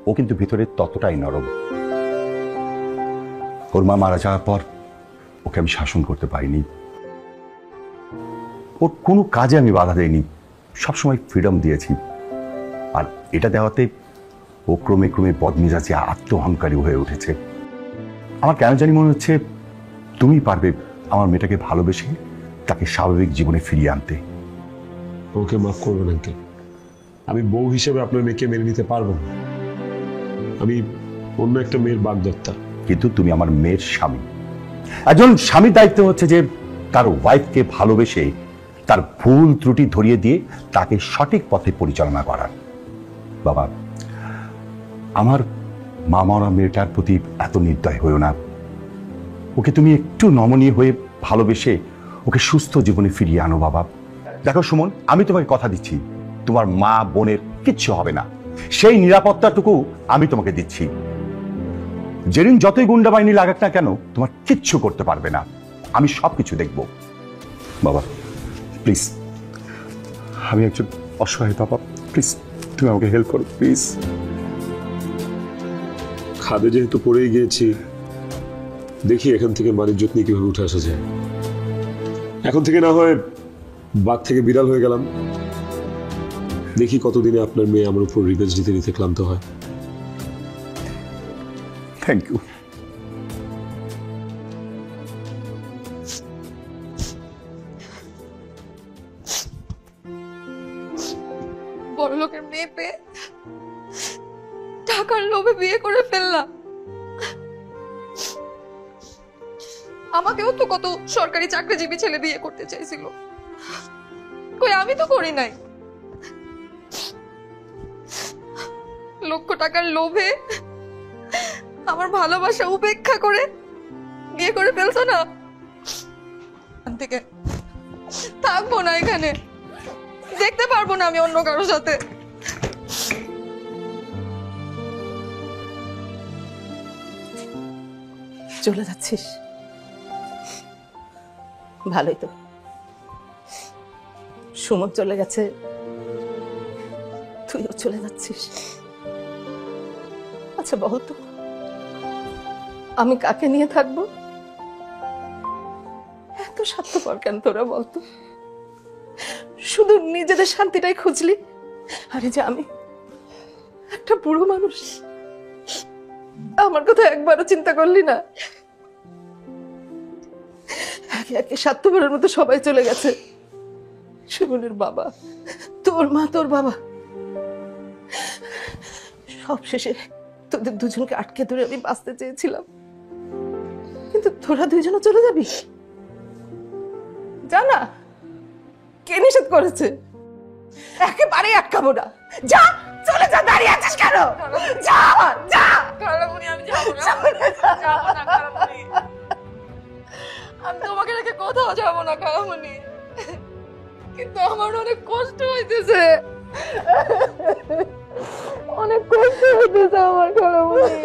J: ও কিন্তু ভিতরে ততটাই নরম। ওর মা মারা যাওয়ার পর ওকে আমি শাসন করতে পারিনি, ওর কোনো কাজে আমি বাধা দেইনি, সবসময় ফ্রিডম দিয়েছি। আর এটা দেওয়াতে ও ক্রমে ক্রমে বদমেজাজি আত্ম অহংকারী হয়ে উঠেছে। আমার কেন জানি মনে হচ্ছে তুমি পারবে আমার মেয়েটাকে ভালোবেসে তাকে স্বাভাবিক জীবনে ফিরিয়ে আনতে।
A: ওকে মাফ করবেন আঙ্কেল, আমি বউ হিসেবে আপনার মেয়েকে মেনে নিতে পারবো না। আমি অন্য একটা মেয়ের বাগদত্তা।
J: কিন্তু তুমি আমার মেয়ের স্বামী। একজন স্বামীর দায়িত্ব হচ্ছে যে তার ওয়াইফকে ভালোবেসে তার ভুল ত্রুটি ধরিয়ে দিয়ে তাকে সঠিক পথে পরিচালনা করার। বাবা, আমার মা মরা মেয়েটার প্রতি এত নির্দয় হয়েও না। ওকে তুমি একটু নমনীয় হয়ে ভালোবেসে ওকে সুস্থ জীবনে ফিরিয়ে আনো বাবা। দেখো সুমন, আমি তোমাকে কথা দিচ্ছি, তোমার মা বোনের কিচ্ছু হবে না, সেই নিরাপত্তাটুকু আমি তোমাকে দিচ্ছি। জেরিন যতই গুন্ডা বাহিনী লাগাক না কেন, তোমার কিচ্ছু করতে পারবে না, আমি সবকিছু দেখব। বাবা প্লিজ, আমি একজন অসহায় বাবা, প্লিজ তুমি আমাকে হেল্প করো প্লিজ।
A: খাদে যেহেতু পড়েই গিয়েছি, দেখি এখান থেকে মানিজ্যত নিয়ে কিভাবে উঠে আসা যায়। এখন থেকে না হয় বাঘ থেকে বিড়াল হয়ে গেলাম, দেখি কতদিনে আপনার মেয়ে আমার উপর রিভেঞ্জ নিতে নিতে ক্লান্ত হয়।
J: Thank you.
K: বড় লোকের মেয়ে পেয়ে টাকার লোভে বিয়ে করে ফেললাম। আমাকেও তো কত সরকারি চাকরিজীবী ছেলে বিয়ে করতে চাইছিল, কই আমি তো করি নাই। লক্ষ টাকার লোভে আমার ভালোবাসা উপেক্ষা করে বিয়ে করে ফেলছো না। থেকে থাকবো না এখানে, দেখতে পারবো না আমি অন্য কারোর সাথে।
F: চলে যাচ্ছিস? ভালোই তো, সুমন চলে গেছে, তুইও চলে যাচ্ছিস। আচ্ছা বলতো, আমি কাকে নিয়ে থাকবো? এত স্বার্থপর কেন তোরা বলতো? শুধু নিজেদের শান্তিটাই খুঁজলি, আরে যে আমি একটা বুড়ো মানুষ, আমার কথা একবারও চিন্তা করলি না? একে একে স্বার্থপরের মতো সবাই চলে গেছে। সুমনের বাবা, তোর মা, তোর বাবা, সব শেষে তোদের দুজনকে আটকে ধরে আমি বাঁচতে চেয়েছিলাম, কিন্তু তোরা দুইজনও চলে যাবি? জানা কে নিষেধ করেছে? একেবারে আটকাবো না, যা চলে যা, দাঁড়িয়ে আছিস কেন? যা যা।
K: আমি যাবো না, যাবো না খালামণি, আমি তোমাকে রেখে কোথাও যাবো না খালামণি, কিন্তু আমার অনেক কষ্ট হইতেছে, অনেক কষ্ট হইতেছে আমার খালামণি।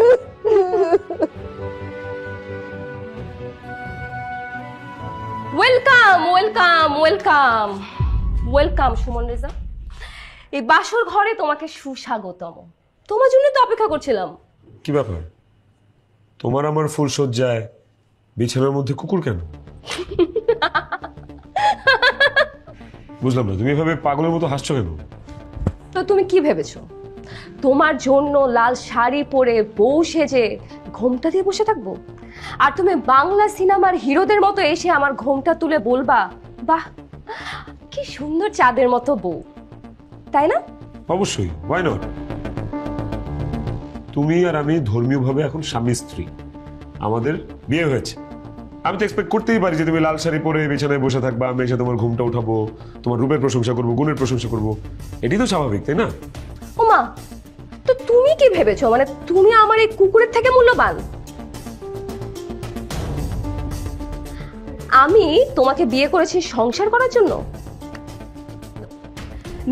C: Welcome welcome welcome welcome Suman Reza, এই বাসর ঘরে তোমাকে সুস্বাগতম। তোমার জন্য তো অপেক্ষা করছিলাম।
A: কি ব্যাপার, তোমার আমার ফুল সজ্জায় বিছানার মধ্যে কুকুর কেন? বুঝলাম না, তুমি এভাবে পাগলের মতো হাসছো কেন?
C: তো তুমি কি ভেবেছো তোমার জন্য লাল শাড়ি পরে বউ সেজে ঘোমটা দিয়ে বসে থাকবো, আর তুমি বাংলা সিনেমার হিরোদের মতো এসে আমার ঘোমটা তুলে বলবা বাহ কি সুন্দর চাঁদের মতো বউ, তাই না?
A: অবশ্যই, why not? তুমি আর আমি ধর্মীয়ভাবে এখন স্বামী স্ত্রী, আমাদের বিয়ে হয়েছে। আমি তো এক্সপেক্ট করতেই পারি যে তুমি লাল শাড়ি পরে বিছানায় বসে থাকবা, আমি এসে তোমার ঘুমটা উঠাবো, তোমার রূপের প্রশংসা করবো, গুণের প্রশংসা করবো, এটাই তো স্বাভাবিক, তাই না?
C: ওমা, তো তুমি কি ভেবেছো মানে তুমি আমার এই কুকুরের থেকে মূল্যবান? আমি তোমাকে বিয়ে করেছি সংসার করার জন্য?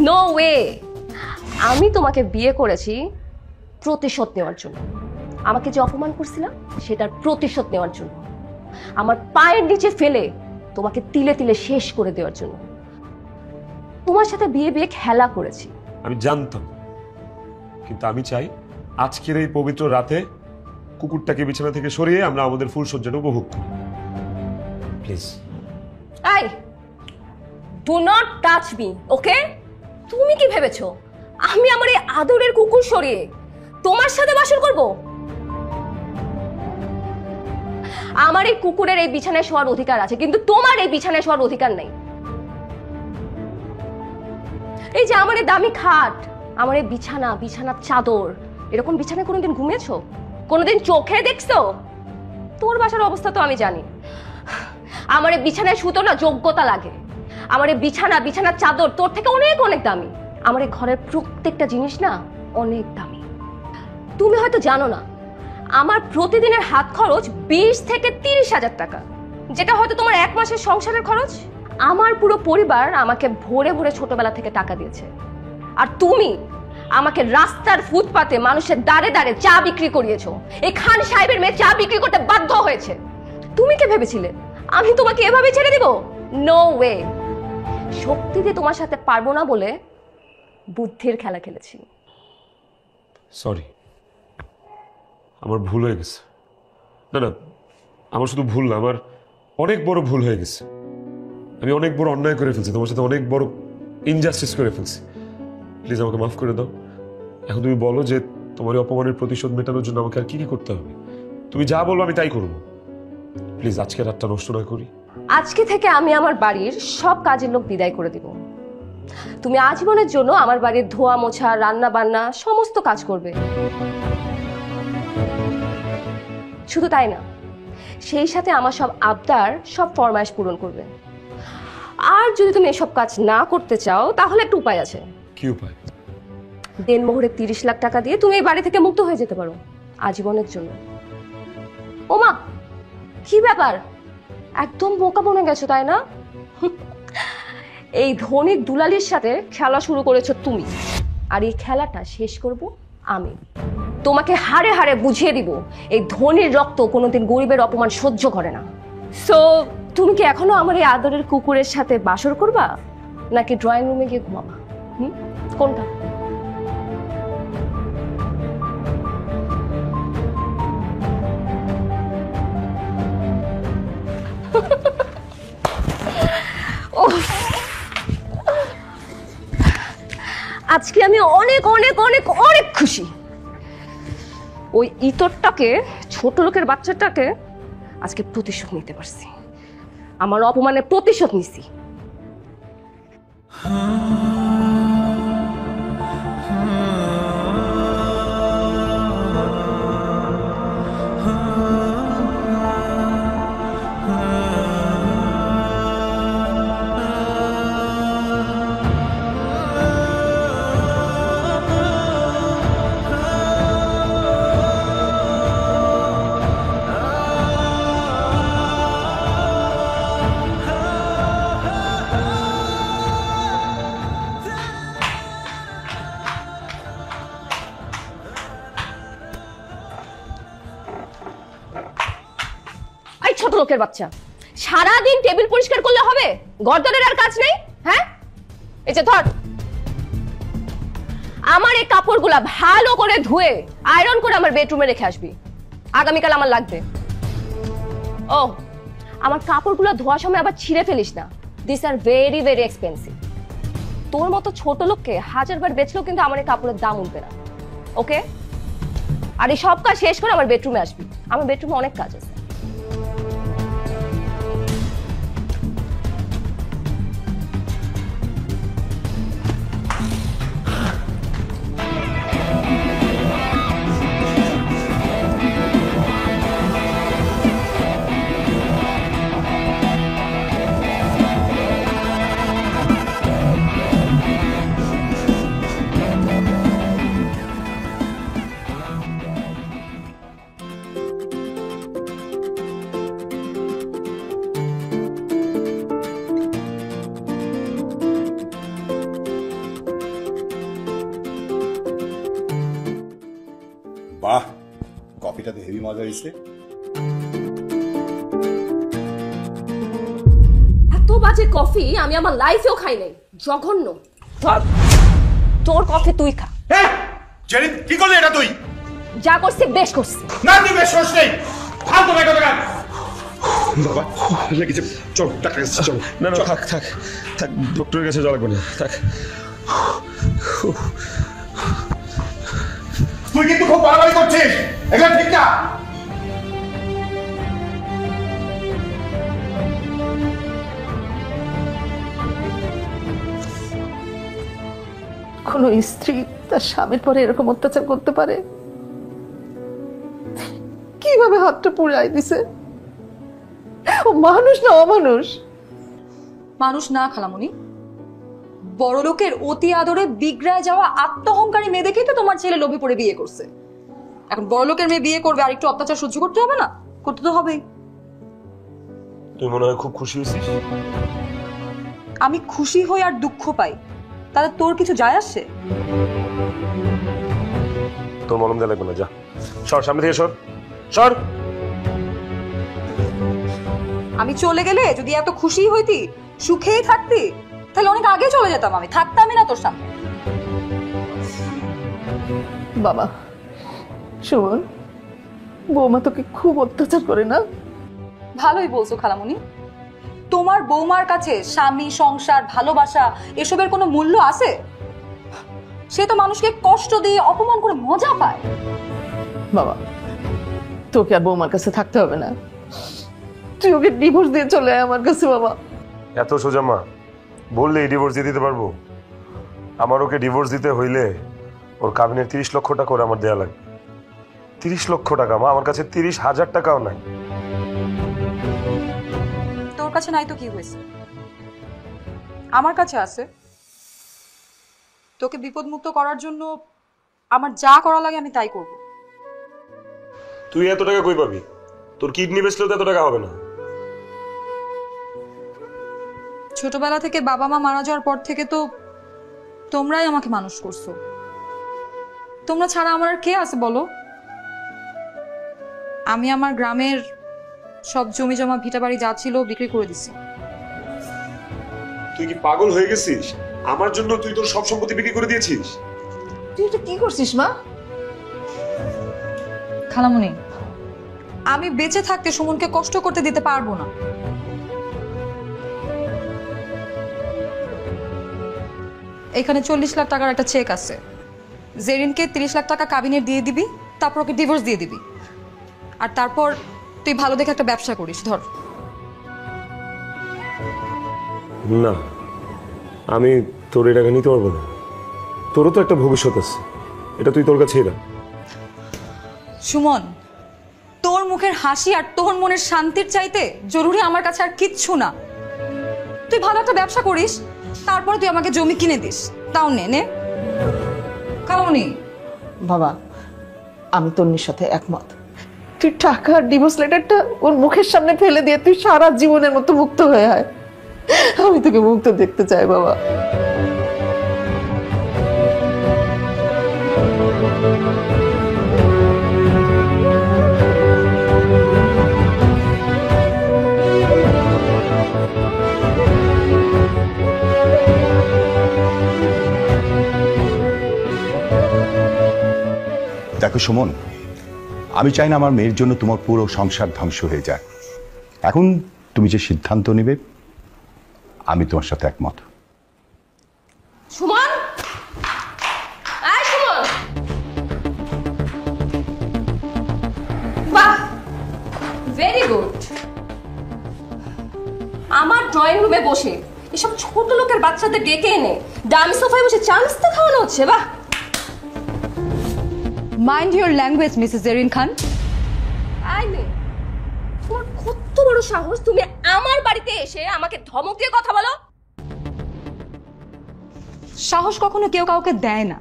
C: নো ওয়ে, আমি তোমাকে বিয়ে করেছি প্রতিশোধ নেওয়ার জন্য। আমাকে যে অপমান করছিলাম সেটার প্রতিশোধ নেওয়ার জন্য, আমার পায়ের নিচে ফেলে তোমাকে তিলে তিলে শেষ করে দেওয়ার জন্য। তোমার সাথে বিয়ে বিয়ে খেলা করেছি।
A: আমি জানতাম, কিন্তু আমি চাই আজকের এই পবিত্র রাতে কুকুরটাকে বিছানা থেকে সরিয়ে আমরা আমাদের ফুল সজ্জাটা উপভোগ করি, please.
C: I do not touch me, okay? তুমি কি ভেবেছো আমি আমার এই আদরের কুকুর সরিয়ে তোমার সাথে বাসর করব? আমার এই কুকুরের এই বিছানায় শোয়ার অধিকার আছে, কিন্তু তোমার এই বিছানায় শোয়ার অধিকার নেই। এই যে আমার এই দামি খাট, আমার এই বিছানা, বিছানার চাদর, এরকম বিছানায় কোনোদিন ঘুমিয়েছো? কোনোদিন চোখে দেখছো? তোর বাসার অবস্থা তো আমি জানি। আমার এই বিছানায় শুতো না যোগ্যতা লাগে। আমার এই বিছানা, বিছানার চাদর তোর থেকে অনেক অনেক দামি। আমার এই ঘরের প্রত্যেকটা জিনিস না অনেক দামি। তুমি হয়তো জানো না, আমার প্রতিদিনের হাত খরচ 20 থেকে 30 হাজার টাকা। যেটা হয়তো তোমার 1 মাসের সংসারের খরচ। আমার পুরো পরিবার আমাকে ভোরে ভোরে ছোটবেলা থেকে টাকা দিয়েছে, আর তুমি আমাকে রাস্তার ফুটপাতে মানুষের দাঁড়ে দাঁড়ে চা বিক্রি করিয়েছো। এই খান সাহেবের মেয়ে চা বিক্রি করতে বাধ্য হয়েছে। তুমি কি ভেবেছিলে আমি তোমাকে এভাবে ছেড়ে দিব? No way. শক্তি দিয়ে তোমার সাথে পারবো না বলে বুদ্ধির খেলা খেলেছি।
A: সরি, আমার ভুল হয়ে গেছে। না না, আমার শুধু ভুল না, আমার অনেক বড় ভুল হয়ে গেছে। আমি অনেক বড় অন্যায় করে ফেলছি, তোমার সাথে অনেক বড় ইনজাস্টিস করে ফেলছি। প্লিজ আমাকে মাফ করে দাও। এখন তুমি বলো যে তোমার এই অপমানের প্রতিশোধ মেটানোর জন্য আমাকে আর কি কি করতে হবে। তুমি যা বলবো আমি তাই করবো। প্লিজ আজকে রাতটা নষ্ট না করি।
C: আজকে থেকে আমি আমার বাড়ির সব কাজের লোক বিদায় করে দিব। তুমি আজীবনের জন্য আমার বাড়ির ধোয়া মোছা, রান্না বান্না সমস্ত কাজ করবে। শুধু তাই না, সেই সাথে আমার সব আবদার, সব ফরমাইশ পূরণ করবে। আর যদি তুমি এসব কাজ না করতে চাও তাহলে একটা উপায় আছে।
A: কি উপায়?
C: দেনমোহরে 30 লাখ টাকা দিয়ে তুমি এই বাড়ি থেকে মুক্ত হয়ে যেতে পারো আজীবনের জন্য। ওমা, কি ব্যাপার, একদম বোকা বনে গেছো তাই না? এই ধনী দুলালির সাথে খেলা শুরু করেছো তুমি, আর এই খেলাটা শেষ করব আমি। তোমাকে হাড়ে হাড়ে বুঝিয়ে দিব এই ধনীর রক্ত কোনোদিন গরিবের অপমান সহ্য করে না। সো তুমি কি এখনো আমার এই আদরের কুকুরের সাথে বাসর করবা, নাকি ড্রয়িং রুমে গিয়ে ঘুমাবা? কোনটা? আজকে আমি অনেক অনেক অনেক অনেক খুশি। ওই ইতরটাকে, ছোট লোকের বাচ্চাটাকে আজকে প্রতিশোধ নিতে পারছি। আমার অপমানের প্রতিশোধ নিছি। ছোট লোকের বাচ্চা, সারাদিন টেবিল পরিষ্কার করলে হবে? গর্দনের আর কাজ নেই? হ্যাঁ, এই যে ধর, আমার এই কাপড়গুলা ভালো করে ধুয়ে আয়রন করে আমার বেডরুমে রেখে আসবি। আগামীকাল আমার লাগবে। ও, আমার কাপড়গুলো ধোয়ার সময় আবার ছিঁড়ে ফেলিস না। This are very very expensive. তোর মতো ছোট লোককে 1000 বার বেচলেও কিন্তু আমার এই কাপড়ের দাম উঠবে না। ওকে? আর এই সব কাজ শেষ করে আমার বেডরুমে আসবি। আমার বেডরুমে অনেক কাজ আছে।
J: বাহ, কফিটা তো হেভি মজা হয়েছে।
C: এত বাজে কফি আমি আমার লাইফেও খাই নাই। জঘন্য। তোর কফি তুই খা।
J: জেরিন, কি করলি এটা তুই?
C: যা করছিস বেশ করছিস।
J: না, তুই বেশ করছিস নেই। ফালতু বের কথা। বাবা লেগেছে, চল ডাক্তার কাছে চল।
A: না না, থাক থাক থাক, ডক্টরের কাছে যাওয়া লাগবে না, থাক।
J: তুই কিন্তু খুব বাড়াবাড়ি করছিস, এগুলো ঠিক না।
F: কোনো স্ত্রী তার স্বামীর পরে এরকম অত্যাচার করতে পারে? কিভাবে হাতটা পুড়াই দিছে? ও মানুষ না অমানুষ?
G: মানুষ না খালামণি, বড় লোকের অতি আদরে বিগড়ায় যাওয়া আত্মহংকারী মেয়ে দেখেই তো তোমার ছেলে লোভে পড়ে বিয়ে করছে। এখন বড় লোকের মেয়ে বিয়ে করবে আর একটু অত্যাচার সহ্য করতে হবে না? করতে তো হবেই।
A: তুই মনে হয় খুব খুশি হয়েছিস।
G: আমি খুশি হই আর দুঃখ পাই, তাতে তোর কিছু যায় আসে?
A: তোর মলম দেওয়া লাগবে না, যা সর সামনে থেকে, সর সর।
G: আমি চলে গেলে যদি এত খুশি হইতি, সুখেই থাকতি, তাহলে অনেক আগে চলে যেতাম, আমি থাকতামই না তোর সামনে।
F: বাবা সুমন, বৌমা তোকে খুব অত্যাচার করে না?
G: ভালোই বলছো খালামণি। তোমার বৌমার কাছে স্বামী, সংসার, ভালোবাসা এসবের কোনো মূল্য আছে? সে তো মানুষকে কষ্ট দিয়ে অপমান করে মজা পায়।
F: বাবা তোকে আর বৌমার কাছে থাকতে হবে না, তুই ওকে ডিভোর্স দিয়ে চলে আয় আমার কাছে। বাবা
A: এত সোজা মা, বললেই ডিভোর্স দিয়ে দিতে পারবো? আমার ওকে ডিভোর্স দিতে হইলে ওর কাবিনের 30 লক্ষ টাকা ওর আমার দেয়া লাগবে। 30 লক্ষ টাকা মা, আমার কাছে 30,000 টাকাও নাই।
G: তোর কাছে নাই তো কি হয়েছে, আমার কাছে আছে। তোকে বিপদমুক্ত করার জন্য আমার যা করা লাগে আমি তাই করব।
A: তুই এত টাকা কই পাবি? তোর কিডনি বেচলেও তো এত টাকা হবে না।
G: ছোটবেলা থেকে বাবা মা মারা যাওয়ার পর থেকে তো তোমরাই আমাকে মানুষ করছো। তোমরা ছাড়া আমার আর কে আছে বলো? আমি আমার গ্রামের সব জমি জমা ভিটা বাড়ি যা ছিল বিক্রি করে দিছি।
A: তুই কি পাগল হয়ে গেছিস? আমার জন্য তুই তোর সব সম্পত্তি বিক্রি করে দিয়েছিস?
F: তুই এটা কি করছিস মা?
G: খালামণি, আমি বেঁচে থাকতে সুমনকে কষ্ট করতে দিতে পারবো না। এখানে 40 লাখ টাকার একটা চেক আছে। জেরিনকে 30 লাখ টাকা কাবিনের দিয়ে দিবি, তারপর ওকে ডিভোর্স দিয়ে দিবি। আর তারপর তুই ভালো দেখে একটা ব্যবসা করিস। ধর।
A: না, আমি তোর এই টাকা নিতে পারবো না। তোরও তো একটা ভবিষ্যৎ আছে, এটা তুই তোর কাছেই রাখ।
G: সুমন, তোর মুখের হাসি আর তোর মনের শান্তির চাইতে জরুরি আমার কাছে আর কিচ্ছু না। তুই ভালো একটা ব্যবসা করিস, তারপরে তুই আমাকে জমি কিনে দিস, তাও নে নে। খালামণি।
F: বাবা আমি তন্নির সাথে একমত। তুই টাকা ডিভোর্স লেটারটা ওর মুখের সামনে ফেলে দিয়ে তুই সারা জীবনের মতো মুক্ত হয়ে আয়। আমি তোকে মুক্ত দেখতে চাই বাবা।
J: দেখো সুমন, আমি চাই না আমার মেয়ের জন্য তোমার পুরো সংসার ধ্বংস হয়ে যায়। এখন তুমি যে সিদ্ধান্ত নেবে আমি তোমার সাথে একমত।
C: সুমন, আয় সুমন। বাহ, ভেরি গুড। আমার ড্রয়িং রুমে বসে এসব ছোট লোকের বাচ্চাদের ডেকে এনে দামি সোফায় বসে চা নাস্তা খাওয়ানো হচ্ছে। বাহ।
G: Mind your language Mrs Zerin Khan.
C: আই নে, তোমার কত বড় সাহস তুমি আমার বাড়িতে এসে আমাকে ধমক দিয়ে কথা বলো?
G: সাহস কখনো কেউ কাউকে দেয় না,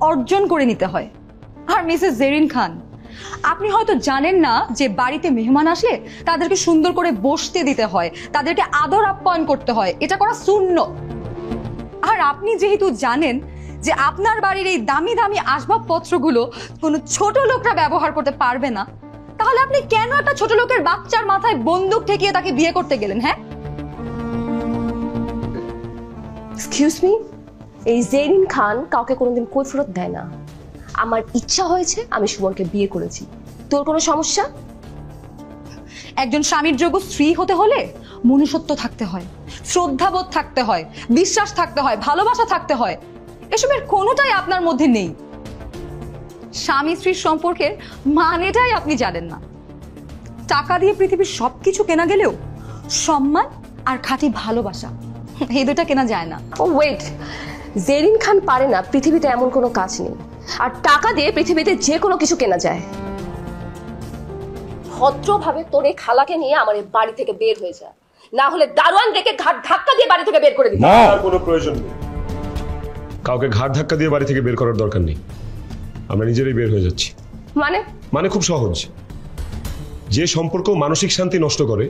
G: অর্জন করে নিতে হয়। আর মিসেস জেরিন খান, আপনি হয়তো জানেন না যে বাড়িতে মেহমান আসলে তাদেরকে সুন্দর করে বসতে দিতে হয়, তাদেরকে আদর আপ্যায়ন করতে হয়, এটা করা সুন্নত। আর আপনি যেহেতু জানেন যে আপনার বাড়ির এই দামি দামি আসবাবপত্রগুলো কোনো ছোট লোকরা ব্যবহার করতে পারবে না, তাহলে আপনি কেন একটা ছোট লোকের বাচ্চার মাথায় বন্দুক ঠেকিয়ে তাকে বিয়ে করতে গেলেন? হ্যাঁ,
C: এক্সকিউজ মি, এই জেরিন খান কাউকে কোনোদিন কৈফিয়ত দেয় না। আমার ইচ্ছা হয়েছে, আমি সুমনকে বিয়ে করেছি। তোর কোনো সমস্যা?
G: একজন স্বামীর যোগ্য স্ত্রী হতে হলে মনুষ্যত্ব থাকতে হয়, শ্রদ্ধাবোধ থাকতে হয়, বিশ্বাস থাকতে হয়, ভালোবাসা থাকতে হয়। এসবের কোনোটাই আপনার মধ্যে নেই। স্বামী স্ত্রীর সম্পর্কের মানেটাই আপনি জানেন না। টাকা দিয়ে পৃথিবীর সবকিছু কেনা গেলেও সম্মান আর খাঁটি ভালোবাসা এই দুটা কেনা যায় না।
C: ও ওয়েট, জেরিন খান পারে না, পৃথিবীতে এমন কোনো কাজ নেই। আর টাকা দিয়ে পৃথিবীতে যে কোনো কিছু কেনা যায়। ভদ্রভাবে তোর এই খালাকে নিয়ে আমার এই বাড়ি থেকে বের হয়ে যা, না হলে দারোয়ান রেখে ঘাট ধাক্কা দিয়ে বাড়ি থেকে বের করে দিবি।
A: আর কোনো প্রয়োজন নেই, কাউকে ঘাট ধাক্কা দিয়ে বাড়ি থেকে বের করার দরকার নেই। আমরা নিজেরাই বের হয়ে যাচ্ছি।
C: মানে
A: মানে খুব সহজ। যে সম্পর্ক মানসিক শান্তি নষ্ট করে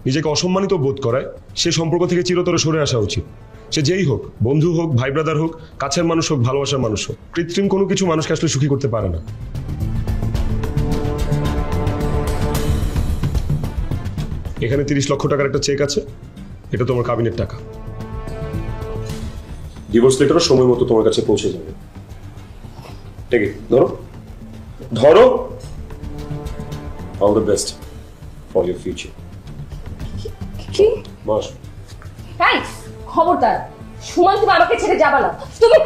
A: নিজেকে অসম্মানিত বোধ করায় সে সম্পর্ক থেকে চিরতরে সরে আসা উচিত। সে যেই হোক, বন্ধু হোক, ভাই ব্রাদার হোক, কাছের মানুষ হোক, ভালোবাসার মানুষ হোক, কৃত্রিম কোনো কিছু মানুষকে আসলে সুখী করতে পারে না। এখানে 30 লক্ষ টাকার একটা চেক আছে, এটা তোমার কাবিনের টাকা। ডিভোর্স লেটারও সময় মতো তোমার কাছে পৌঁছে যাবে। ঠিক আছে, ধরো ধরো। All the best for your future.
C: কি
A: বস।
C: তাই খবরদার সুমন, তুমি আমাকে ছেড়ে যাবা না। তুমি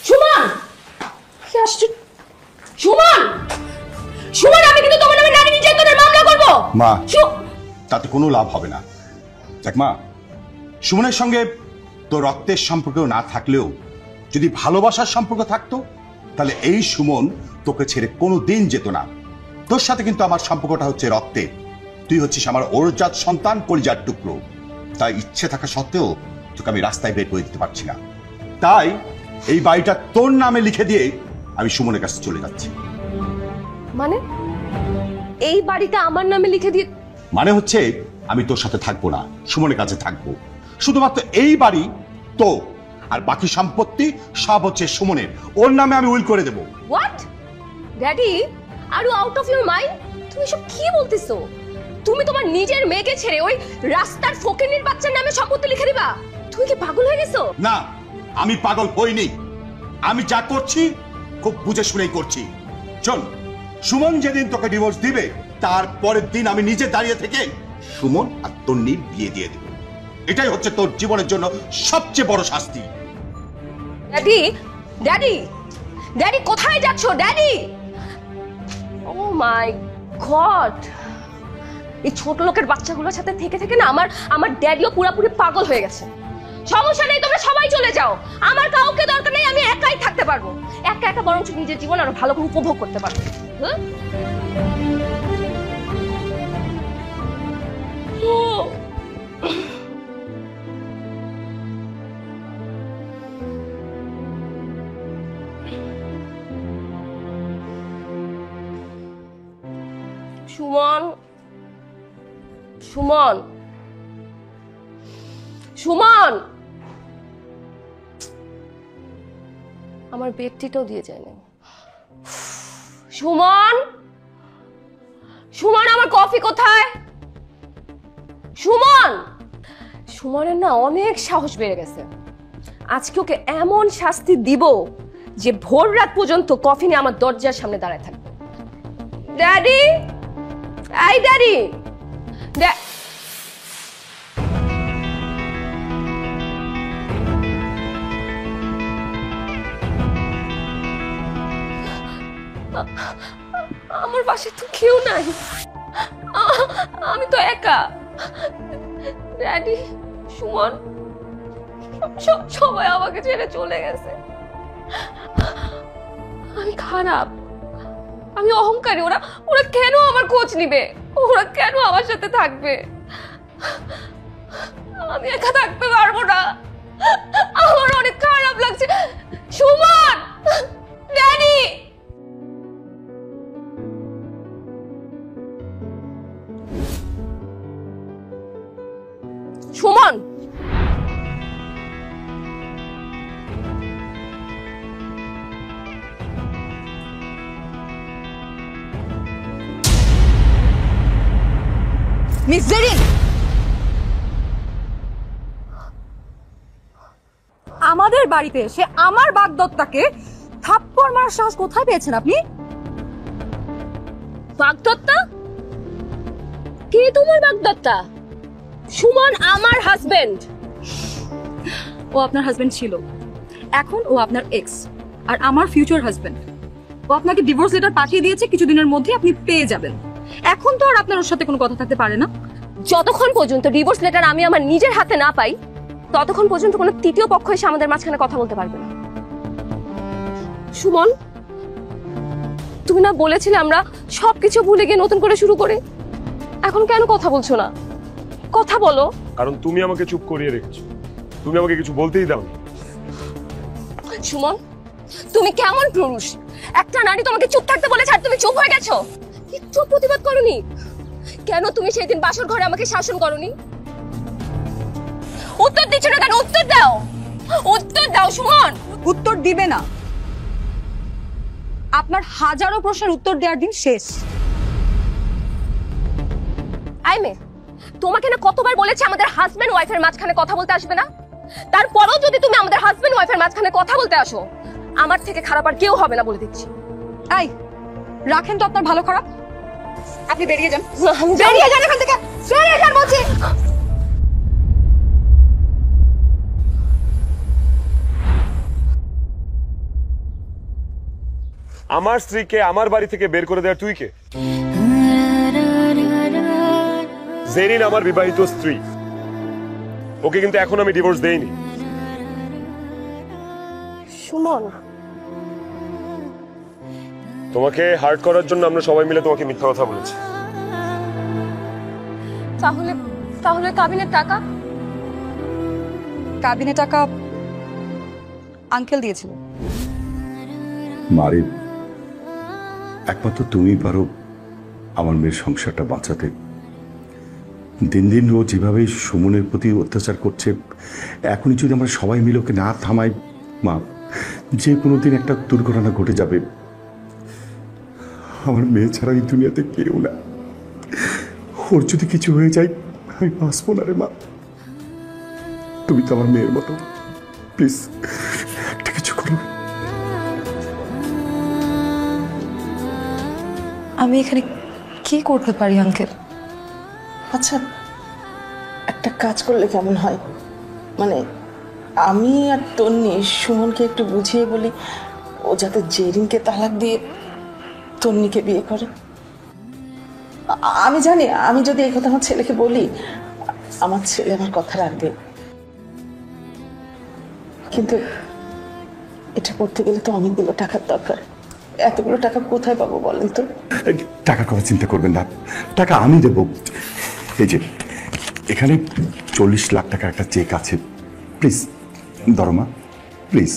C: সুমন, কি আশ্চর্য! সুমন, সুমন, আমি কিন্তু তোমার নামে নারী নির্যাতনের মামলা করব।
J: মা, তাতে কোনো লাভ হবে না। দেখ মা, সুমনের সঙ্গে তোর রক্তের সম্পর্ক না থাকলেও যদি ভালোবাসার সম্পর্ক থাকতো, তাহলে এই সুমন তোকে ছেড়ে কোনো দিন যেত না। তোর সাথে কিন্তু আমার সম্পর্কটা হচ্ছে রক্তের। তুই হচ্ছিস আমার ওরজাত সন্তান, কলিজার টুকরো। তাই ইচ্ছে থাকা সত্ত্বেও তোকে আমি রাস্তায় বের করে দিতে পারছি না। তাই এই বাড়িটা তোর নামে লিখে দিয়ে আমি সুমনের কাছে চলে যাচ্ছি।
C: মানে এই বাড়িটা আমার নামে লিখে দিয়ে?
J: মানে হচ্ছে আমি তোর সাথে থাকবো না, সুমনের কাছে থাকবো। শুধুমাত্র এই বাড়ি তো, আর বাকি সম্পত্তি সব হচ্ছে সুমনের। ওর নামে আমি উইল করে দেবো।
C: What daddy, are you out of your mind? তুমি সব কি বলতেছো? তুমি তোমার নিজের মেয়েকে ছেড়ে ওই রাস্তার ফকিনীর বাচ্চার নামে সম্পত্তি লিখে দিবা? তুমি কি পাগল হয়ে গেছো?
J: না, আমি পাগল হইনি। আমি যা করছি খুব বুঝে শুনেই করছি। চল, সুমন যেদিন তোকে ডিভোর্স দিবে তার পরের দিন আমি নিজে দাঁড়িয়ে থেকে সুমন আর তন্নির বিয়ে দিয়ে দেব। এটাই হচ্ছে তোর জীবনের জন্য সবচেয়ে বড় শাস্তি।
C: ড্যাডি, ড্যাডি, ড্যাডি, কোথায় যাচ্ছো ড্যাডি? ও মাই গড, এই ছোট লোকের বাচ্চাগুলোর সাথে থেকে থেকে না আমার ড্যাডিও পুরোপুরি পাগল হয়ে গেছে। সমস্যা নেই, তোমরা সবাই চলে যাও, আমার কাউকে দরকার নেই, আমি একাই থাকতে পারবো। একা একা বরঞ্চ নিজের জীবন আরো ভালো করে উপভোগ করতে পারবো। সুমন, সুমন, সুমন, আমার বেডটিটাও দিয়ে যায় না। সুমন, সুমন, আমার কফি কোথায়? সুমন, সুমনের না অনেক সাহস বেড়ে গেছে। আজকে ওকে এমন শাস্তি দিব যে ভোর রাত পর্যন্ত কফি নিয়ে আমার দরজার সামনে দাঁড়ায় থাকবে। ড্যাডি, এই ড্যাডি, আমার বাসায় তো কেউ নাই, আমি তো একা। ড্যাডি, সুমন, সবাই আমাকে ছেড়ে চলে গেছে। আমি খারাপ, আমি অহংকারী। ওরা কেন আমার খোঁজ নিবে? ওরা কেন আমার সাথে থাকবে? আমি একা থাকতে পারবো না, আমার অনেক খারাপ লাগছে। সুমন, ড্যাডি, সুমন,
G: মিস জেরিন, আমাদের বাড়িতে এসে আমার বাগদত্তাকে থাপ্পড় মারার সাহস কোথায় পেয়েছেন আপনি?
C: বাগদত্তা? কে তোমার বাগদত্তা? সুমন আমার হাজবেন্ড।
G: ও আপনার হাজবেন্ড ছিল, এখন ও আপনার এক্স আর আমার ফিউচার হাজবেন্ড। ও আপনাকে ডিভোর্স লেটার পাঠিয়ে দিয়েছে, কিছুদিনের মধ্যে আপনি পেয়ে যাবেন। এখন তো আর আপনার ওর সাথে কোনো কথা থাকতে পারে না।
C: যতক্ষণ পর্যন্ত ডিভোর্স লেটার আমি আমার নিজের হাতে না পাই, ততক্ষণ পর্যন্ত কোনো তৃতীয় পক্ষ এসে আমাদের মাঝখানে কথা বলতে পারবে না। সুমন, তুমি না বলেছিলে আমরা সবকিছু ভুলে গিয়ে নতুন করে শুরু করি? এখন কেন কথা বলছো না? কথা বলো।
A: কারণ তুমি আমাকে চুপ করিয়ে রেখেছো, তুমি আমাকে কিছু বলতেই দাও।
C: সুমন, তুমি কেমন পুরুষ? একটা নারী তোমাকে চুপ থাকতে বলেছে আর তুমি চুপ হয়ে গেছো, একটু প্রতিবাদ করনি। কেন তুমি সেই দিন বাসর ঘরে আমাকে শাসন করনি? উত্তর দিচ্ছ না কেন? উত্তর দাও, উত্তর দাও সুমন।
G: উত্তর দিবে না। আপনার হাজারো প্রশ্নের উত্তর দেওয়ার দিন শেষ।
C: আইমে, তোমাকে না কতবার বলেছি আমাদের হাজবেন্ড ওয়াইফের মাঝখানে কথা বলতে আসবে না? তারপরেও যদি তুমি আমাদের হাজবেন্ড ওয়াইফের মাঝখানে কথা বলতে আসো, আমার থেকে খারাপ আর কেউ হবে না বলে দিচ্ছি।
G: এই রাখেন তো আপনার ভালো খারাপ, আপনি বেরিয়ে যান।
C: বেরিয়ে যান এখান থেকে, বেরিয়ে যান বলছি।
A: আমার স্ত্রীকে আমার বাড়ি থেকে বের করে দেওয়ার তুই কে? জেরিন আমার বিবাহিত স্ত্রী, ওকে কিন্তু এখন আমি ডিভোর্স দেইনি।
C: সুমন,
A: তোমাকে হার্ট করার জন্য আমরা সবাই মিলে তোমাকে মিথ্যা কথা বলেছি।
C: তাহলে তাহলে কাবিনের টাকা?
G: কাবিনে টাকা আঙ্কেল দিয়েছিল।
J: মারে, একমাত্র তুমি পারো আমার মেয়ের সংসারটা বাঁচাতে। দিন দিন ও যেভাবে সুমনের প্রতি অত্যাচার করছে, এখনই যদি আমরা সবাই মিলে ওকে না থামাই, মা, যে কোনো দিন একটা দুর্ঘটনা ঘটে যাবে। আমার মেয়ে ছাড়া এই দুনিয়াতে কেউ না। ওর যদি কিছু হয়ে যায় আমি বাঁচবো না রে মা। তুমি তো আমার মেয়ের মতো, প্লিজ একটা কিছু করো।
K: আমি এখানে কি করতে পারি আঙ্কেল?
F: আচ্ছা, একটা কাজ করলে কেমন হয়? মানে আমি আর তন্নি সুমনকে একটু বুঝিয়ে বলি, ও যাতে জেরিনকে তালাক দিয়ে তন্নিকে বিয়ে করে। আমি জানি আমি যদি এই কথা আমার ছেলেকে বলি, আমার ছেলে আমার কথা রাখবে, কিন্তু এটা করতে গেলে তো অনেকগুলো টাকার দরকার। এতগুলো টাকা কোথায় পাবো বলেন তো?
J: টাকার কথা চিন্তা করবেন না, টাকা আমি দেব। এই যে এখানে 40 লাখ টাকার একটা চেক আছে, প্লিজ ধরো মা, প্লিজ।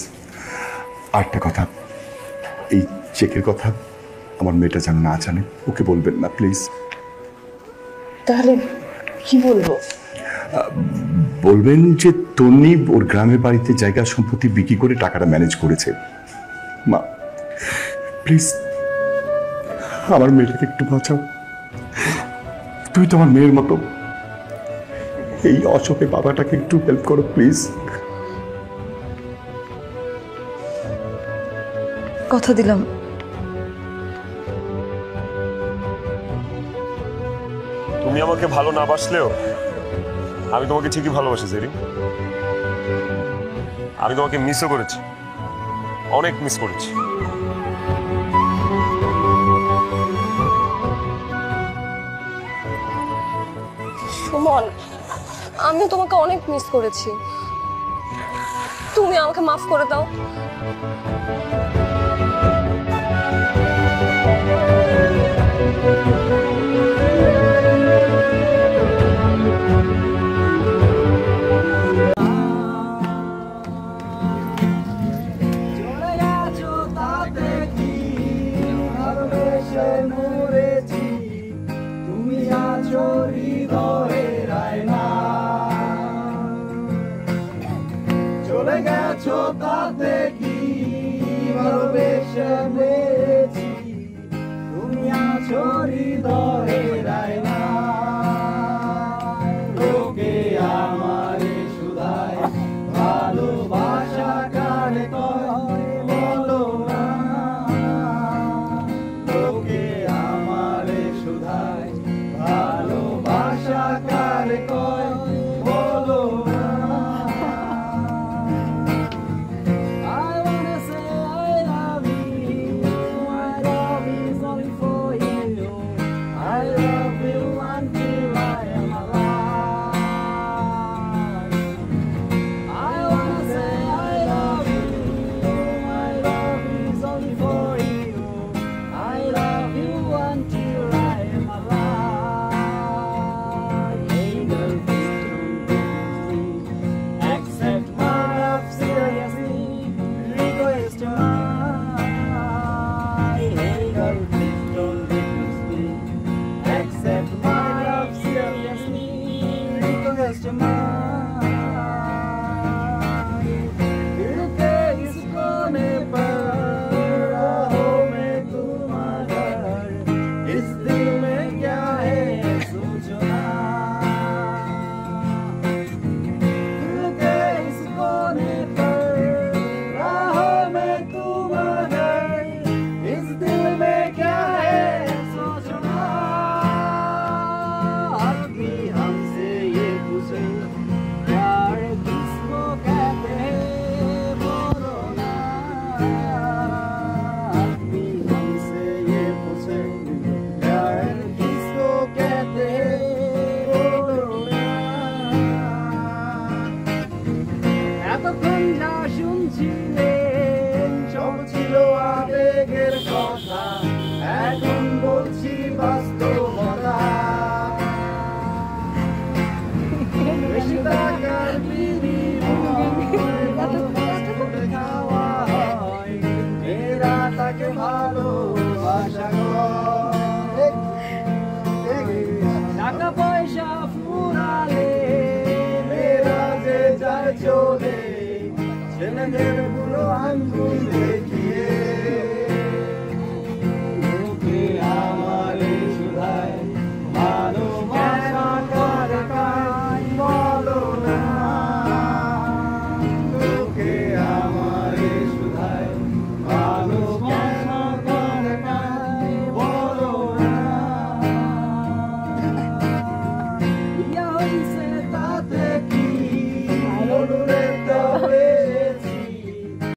J: আরেকটা কথা, এই চেকের কথা আমার মেয়েটা যেন না জানে, ওকে বলবেন না প্লিজ।
F: তাহলে কি বলবো?
J: বলবেন যে তন্নি ওর গ্রামের বাড়িতে জায়গা সম্পত্তি বিক্রি করে টাকাটা ম্যানেজ করেছে। মা প্লিজ, আমার মেয়েটাকে একটু বাঁচাও। তুই তো আমার মেয়ের মতো, এই অশোকে বাবাটাকে একটু হেল্প করো প্লিজ।
K: কথা দিলাম।
A: তুমি আমাকে ভালো না বাসলেও আমি তোমাকে ঠিকই ভালোবাসি জেরিন। আমি তোমাকে মিসও করেছি, অনেক মিস করেছি।
C: সুমন, আমি তোমাকে অনেক মিস করেছি, তুমি আমাকে মাফ করে দাও।
D: চলে গেছো তাতে কি ভালোবেসে মরেছি, তুমি আছো হৃদয়ের আয়নায়। লোকে আমারে শুধায় ভালোবাসা কারে কয় বলো না, লোকে আমারে শুধায় ভালোবাসা কারে কয় বলো না। I love you. ছেলেদের বুড়ো আঙ্গুলে